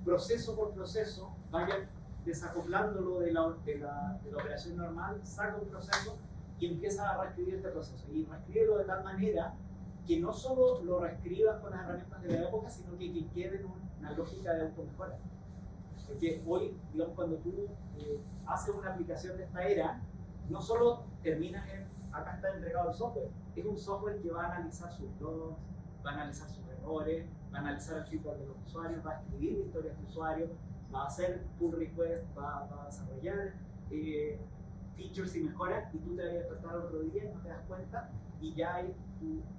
proceso por proceso vayan desacoplándolo de la operación normal, saca un proceso y empieza a reescribir este proceso. Y reescríbelo de tal manera que no solo lo reescribas con las herramientas de la época, sino que quede en una lógica de automejora. Porque hoy, digamos, cuando tú haces una aplicación de esta era, no solo terminas en, acá está entregado el software, es un software que va a analizar sus logs, va a analizar sus errores, va a analizar el feedback de los usuarios, va a escribir historias de usuarios, va a hacer pull request, va a desarrollar features y mejoras, y tú te vas a despertar otro día y no te das cuenta, y ya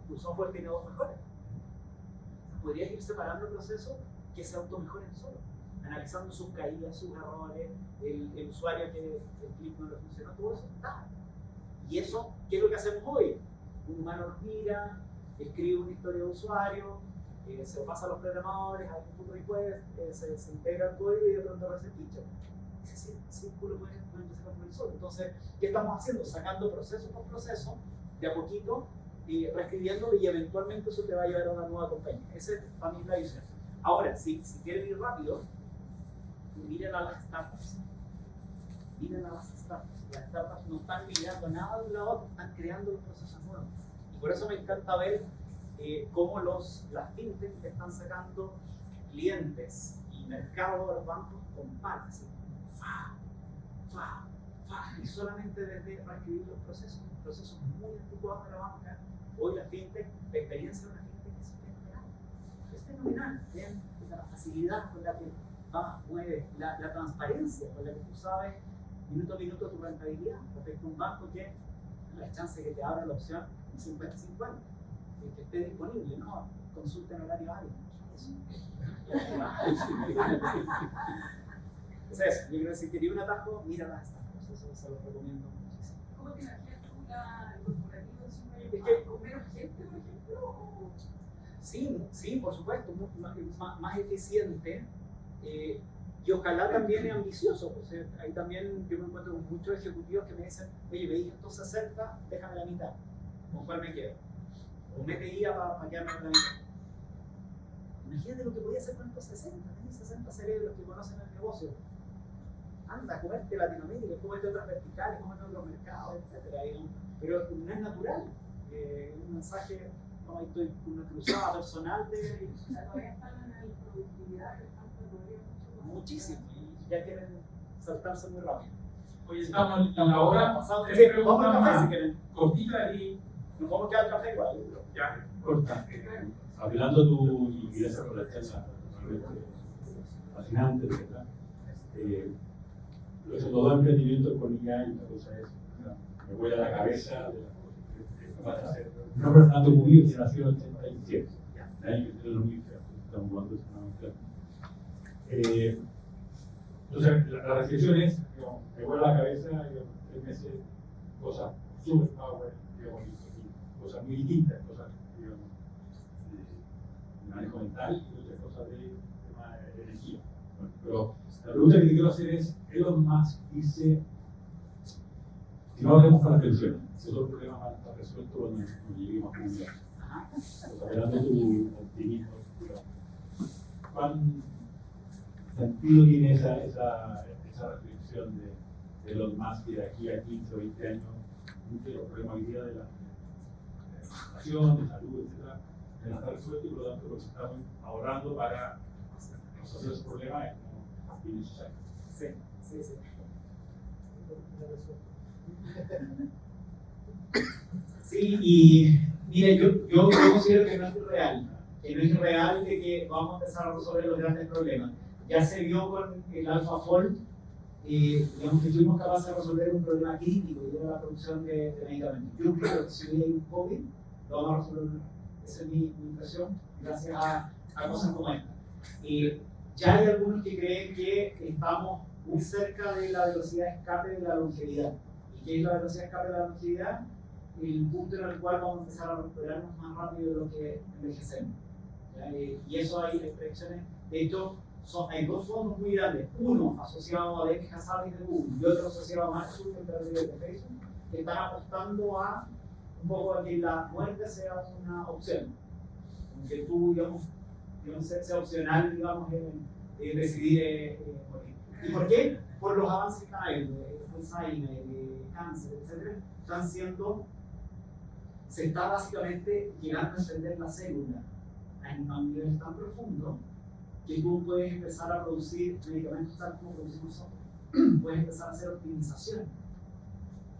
tu software tiene dos mejoras. Podrías ir separando el proceso que se automejoren solo, analizando sus caídas, sus errores, el usuario que el clip no le funcionó, todo eso está. Y eso, ¿qué es lo que hacemos hoy? Un humano nos mira, escribe una historia de usuario, se lo pasa a los programadores, hay un pull request, se integra el código y de pronto aparece el feature. Ese círculo puede empezar a poner solo. Entonces, ¿qué estamos haciendo? Sacando proceso por proceso, de a poquito, reescribiéndolo, y eventualmente eso te va a llevar a una nueva compañía. Esa es para mí la visión. Ahora, si quieren ir rápido, miren a las startups. Miren a las startups. Las startups no están migrando nada de un lado a otro, están creando los procesos nuevos. Y por eso me encanta ver cómo las fintech están sacando clientes y mercado a los bancos con patas. Y solamente desde reescribir los procesos muy anticuados de la banca. Hoy la fintech, la experiencia de una fintech es fenomenal. ¿Bien? La facilidad con la que mueves, la transparencia con la que tú sabes minuto a minuto tu rentabilidad respecto a un banco que la chance de que te abra la opción 50-50, que esté disponible, ¿no? Consulta en horario hábil. Entonces, yo creo que si quería un atajo, mira las startups, eso se lo recomiendo muchísimo. ¿Cómo te imaginas tú el corporativo Es que, con menos gente, por ejemplo? Sí, por supuesto, más eficiente. Y ojalá también es ambicioso, pues, ahí también yo me encuentro con muchos ejecutivos que me dicen, oye, veis esto 60, déjame la mitad, ¿con cuál me quedo? O mete IA para quedarme con la mitad. Imagínate lo que podía hacer con estos 60 cerebros que conocen el negocio. Anda, comerte Latinoamérica, comerte otras verticales, comerte otros mercados, etc. Pero no es natural. Un mensaje, no, ahí estoy con una cruzada personal de... O sea, todavía están en la productividad, muchísimo, y ya quieren saltarse muy rápido. Hoy estamos en la hora. Vamos al café si quieren. Cortita y Nos vamos a quedar al café igual. ya. Corta. Hablando tú, y gracias por la charla, fascinante, ¿verdad? Todo emprendimiento con IA y la cosa es, me vuela la cabeza de las cosas que vas a hacer. Una persona muy que nació en el 87, el año que tiene la universidad, estamos jugando esa entonces, la reflexión es, digamos, me vuela la cabeza, digamos, 3 meses, cosas super power, digamos, y cosas muy distintas, cosas, digamos, de manejo mental y otras cosas de tema de energía. Bueno, pero la pregunta que te quiero hacer es, Elon Musk dice que no hablemos con las pensiones, ese otro problema va a estar resuelto cuando lleguemos a un día. Hablando tu optimismo, ¿cuán sentido tiene esa reflexión de Elon Musk que de aquí a 15 o 20 años muchos de los problemas hoy día de la educación, de salud, etcétera, van a estar resueltos y por lo tanto lo que estamos ahorrando para resolver esos problemas es innecesario? Sí. Sí, y mire, yo considero que no es real de que vamos a empezar a resolver los grandes problemas. Ya se vio con el AlphaFold, digamos que fuimos capaces de resolver un problema crítico, y era la producción de medicamentos. Yo creo que si hoy hay un COVID, lo vamos a resolver. Esa es mi impresión, gracias a cosas como esta. Ya hay algunos que creen que estamos muy cerca de la velocidad de escape de la longevidad. ¿Y qué es la velocidad de escape de la longevidad? El punto en el cual vamos a empezar a recuperarnos más rápido de lo que envejecemos. Y eso hay proyecciones. De hecho, hay dos fondos muy grandes. Uno asociado a Denis Hassabis de Google y otro asociado a Mark Zuckerberg de Facebook, que están apostando a un poco a que la muerte sea una opción. Que tú, digamos sea opcional, digamos, decidir morir. ¿Y por qué? Por los avances que están ahí, de Alzheimer, de cáncer, etc. Se está básicamente llegando a entender la célula a un nivel tan profundo que tú puedes empezar a producir medicamentos tal como producimos nosotros. Puedes empezar a hacer optimización.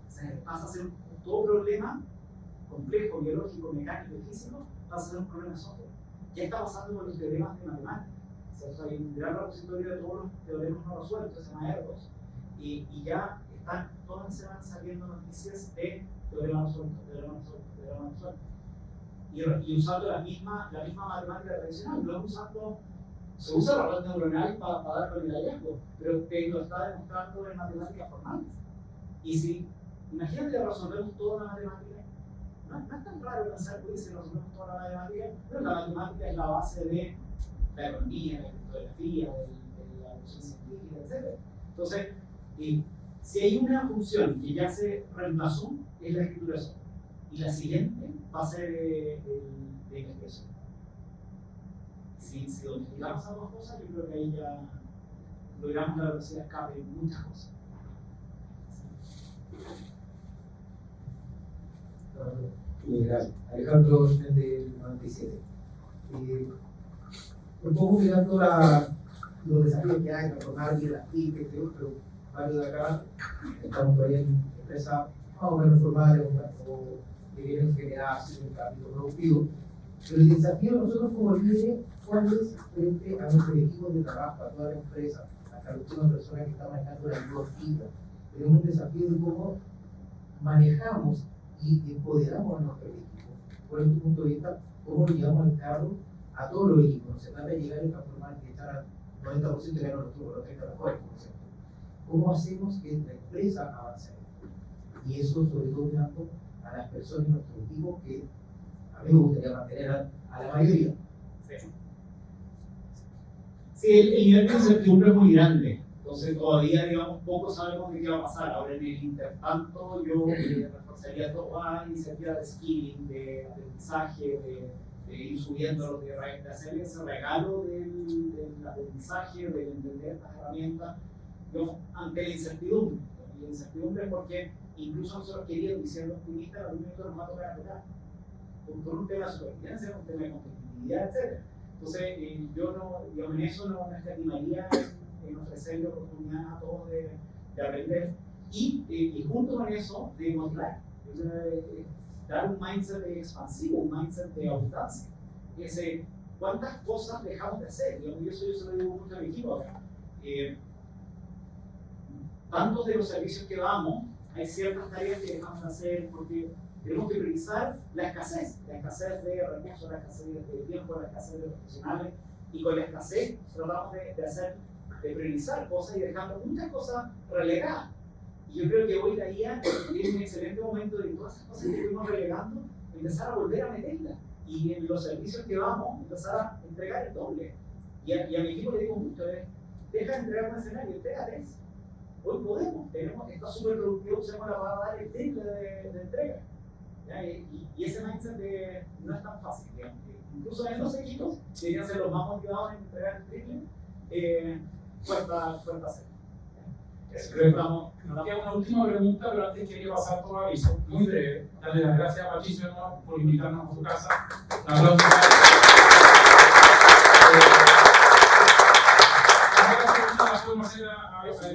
O sea, pasa a ser todo problema complejo, biológico, mecánico y físico, pasa a ser un problema de software. ¿Qué está pasando con los teoremas de matemáticas? O sea, hay un gran repositorio de todos los teoremas no resueltos, se llama ERGOS, y ya están, todas las semanas saliendo noticias de teoremas resueltos. Y usando la misma matemática tradicional, no usando, se usa la red neuronal para dar con el hallazgo, pero te lo está demostrando en matemáticas formales. Y si, imagínate que resolvemos toda la matemática, no es tan raro pensar que si resolvemos toda la matemática, pero la matemática es la base de la economía, la criptografía, de la evolución científica, etc. Entonces, si hay una función que ya se reemplazó, es la escritura de software. Y la siguiente va a ser de investigación. Si unificamos esas dos cosas, yo creo que ahí ya logramos la velocidad de escape en muchas cosas. Gracias. Alejandro de 97. Un poco mirando los desafíos que hay, transformar bien las pymes, pero varios de acá estamos todavía en empresas más o menos formales o que vienen generadas en el ámbito productivo. Pero el desafío de nosotros como líderes, ¿cuál es frente a nuestros equipos de trabajo, a toda la empresa, hasta las últimas personas que están manejando la ayuda activa? Tenemos un desafío de cómo manejamos y empoderamos a nuestro equipo. Por tu punto de vista, ¿cómo lo llevamos al carro a todos los equipos? No se trata de llegar y transformar y echar al 90% de los nuestros, los 30 mejores, por ejemplo. ¿Cómo hacemos que la empresa avance? Y eso, sobre todo, mirando a las personas en nuestro equipo, que a mí me gustaría mantener a la mayoría. Sí, el nivel de incertidumbre es muy grande. Entonces, todavía, digamos, poco sabemos de qué va a pasar. Ahora, en el intertanto, yo reforzaría toda iniciativa de skilling, de aprendizaje, de ir subiendo, de hacer ese regalo del aprendizaje, de entender estas herramientas, digamos, ante la incertidumbre. Y la incertidumbre es porque incluso nosotros queriendo y siendo optimistas, en algún momento nos va a tocar apretar. Por un tema de supervivencia, un tema de competitividad, etc. Entonces, yo no, digamos, en eso no escatimaría en ofrecerle oportunidades a todos de aprender y junto con eso de motivar, dar un mindset expansivo, un mindset de abundancia. ¿Cuántas cosas dejamos de hacer? Digamos, yo se lo digo mucho a mi equipo acá. Tantos de los servicios que damos, hay ciertas tareas que dejamos de hacer porque tenemos que priorizar la escasez de recursos, la escasez de tiempo, la escasez de profesionales, y con la escasez tratamos de priorizar cosas y dejando muchas cosas relegadas. Y yo creo que hoy la IA es un excelente momento de todas esas cosas que estuvimos relegando, empezar a volver a meterlas. Y en los servicios que vamos, empezar a entregar el doble. Y a mi equipo le digo mucho, deja de entregar un escenario, entrega 3. Hoy podemos, está súper productivo, usemos la para dar el triple de entrega. Y ese mindset no es tan fácil. Incluso en los equipos, que deberían ser los más motivados en entregar el triple, cuesta hacer. Nos queda una última pregunta, pero antes quería pasar todo aviso, muy breve. Darle las gracias a Patricio por invitarnos a su casa. Un aplauso.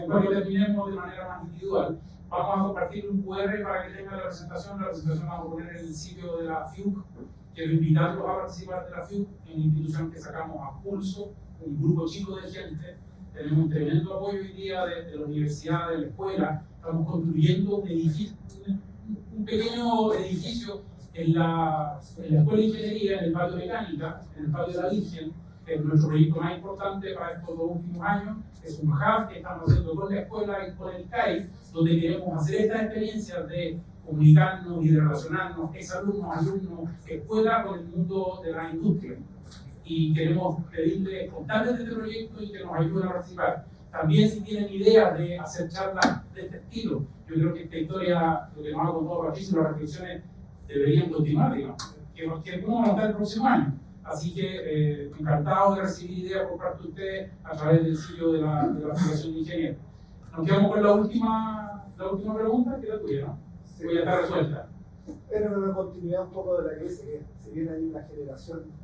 Para que terminemos de manera más individual, vamos a compartir un QR para que tengan la presentación. La presentación la vamos a poner en el sitio de la FIUC. Quiero invitarlos a participar de la FIUC, en una institución que sacamos a pulso, un grupo chico de gente. Tenemos un tremendo apoyo hoy día de la universidad, de la escuela. Estamos construyendo un edificio, un pequeño edificio en la Escuela de Ingeniería, en el patio de Mecánica, en el patio de la Virgen, que es nuestro proyecto más importante para estos 2 últimos años. Es un hub que estamos haciendo con la escuela y con el CAI, donde queremos hacer estas experiencias de comunicarnos y de relacionarnos, exalumnos, alumnos, escuela con el mundo de la industria. y queremos pedirle contarles de este proyecto y que nos ayuden a participar. También si tienen ideas de hacer charlas de este estilo, yo creo que esta historia, lo que nos ha contado Patricio, las reflexiones deberían continuar, digamos, que podemos montar el próximo año. Así que encantado de recibir ideas por parte de ustedes a través del sitio de la Fundación de Ingenieros. Nos quedamos con la última pregunta, que es la tuya, ¿no? Voy a estar resuelta. Pero una continuidad un poco de la que dice, que si bien hay una generación,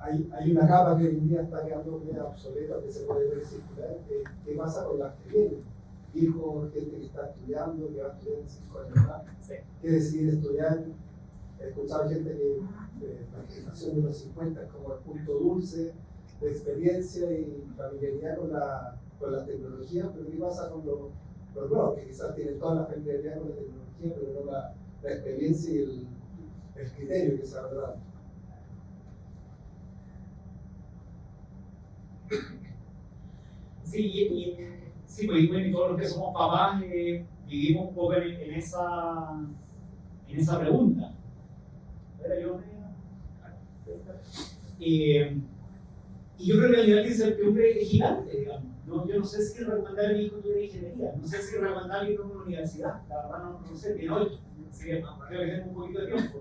hay una capa que hoy en día está quedando medio obsoleta, que se puede ver circular, ¿qué pasa con las que vienen? Hijos, gente que está estudiando, que va a estudiar en 5 años más, que decide estudiar. He escuchado gente que la generación de los 50 es como el punto dulce de experiencia y familiaridad con la tecnología, pero ¿qué pasa con los nuevos? Que quizás tienen toda la familiaridad con la tecnología, pero no la experiencia y el criterio que se ha dado. Sí, sí, pues bueno, y todos los que somos papás vivimos un poco en esa pregunta. Y yo creo que la nivel de incertidumbre es gigante, digamos. Yo no sé si recomendar a mi hijo estudiar ingeniería, no sé si recomendar irlo a una universidad, la verdad no sé, que no, creo que tengo un poquito de tiempo,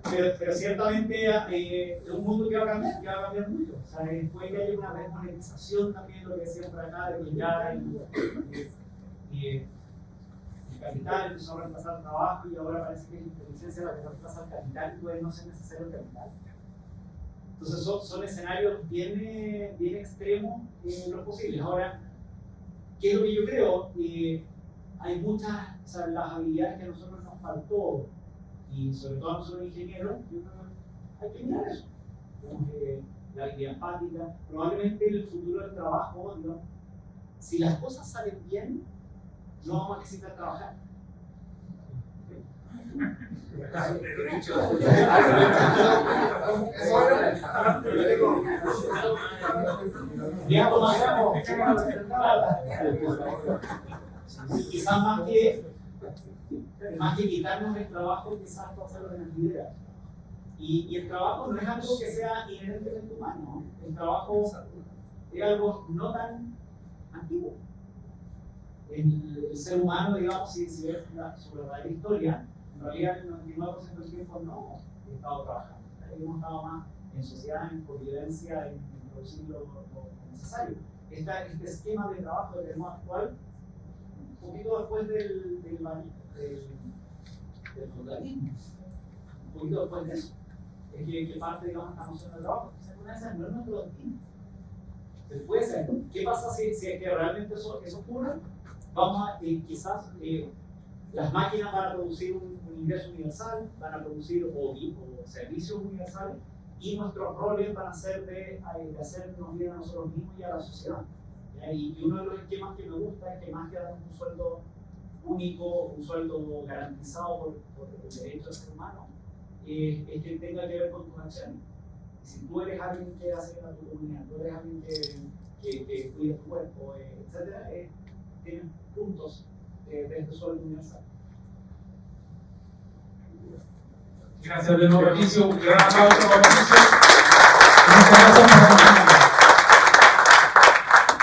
pero ciertamente es un mundo que va a cambiar mucho. O sea, puede que haya una desmonetización también, lo que decían por acá, de que ya el capital empezó a reemplazar el trabajo y ahora parece que la inteligencia la que reemplaza el capital y puede no ser necesario el capital. Entonces son escenarios bien extremos los posibles. Ahora, ¿qué es lo que yo creo? Hay muchas, o sea, las habilidades que a nosotros nos faltó, y sobre todo a nosotros ingenieros, yo creo que hay que mirar eso. Digamos que la habilidad empática, probablemente el futuro del trabajo, digamos, si las cosas salen bien, no vamos a necesitar trabajar. Quizás más que quitarnos el trabajo, quizás hacerlo en actividad. Y el trabajo no es algo que sea inherentemente humano. El trabajo es algo no tan antiguo. El ser humano, digamos, si ves sobre la historia, en realidad el 99% del tiempo no he estado trabajando. Hemos estado más en sociedad, en convivencia, en producir lo necesario. Este esquema de trabajo que tenemos actual, un poquito después del feudalismo, un poquito después de eso, es que parte, digamos, esta noción del trabajo. Entonces, una de esas no es nuestro destino. Puede ser. ¿Qué pasa si es que realmente eso ocurre? Vamos a, quizás las máquinas van a producir un ingreso universal, van a producir o servicios universales, y nuestros roles van a ser de hacernos bien a nosotros mismos y a la sociedad. Y uno de los esquemas que me gusta es que más que dar un sueldo único, un sueldo garantizado por el derecho del ser humano, es que tenga que ver con tus acciones. Si tú eres alguien que hace a tu comunidad, tú eres alguien que cuida tu cuerpo, etc., tienes puntos de este sueldo universal. Gracias de nuevo, Patricio. Un gran aplauso para Patricio. Muchas gracias.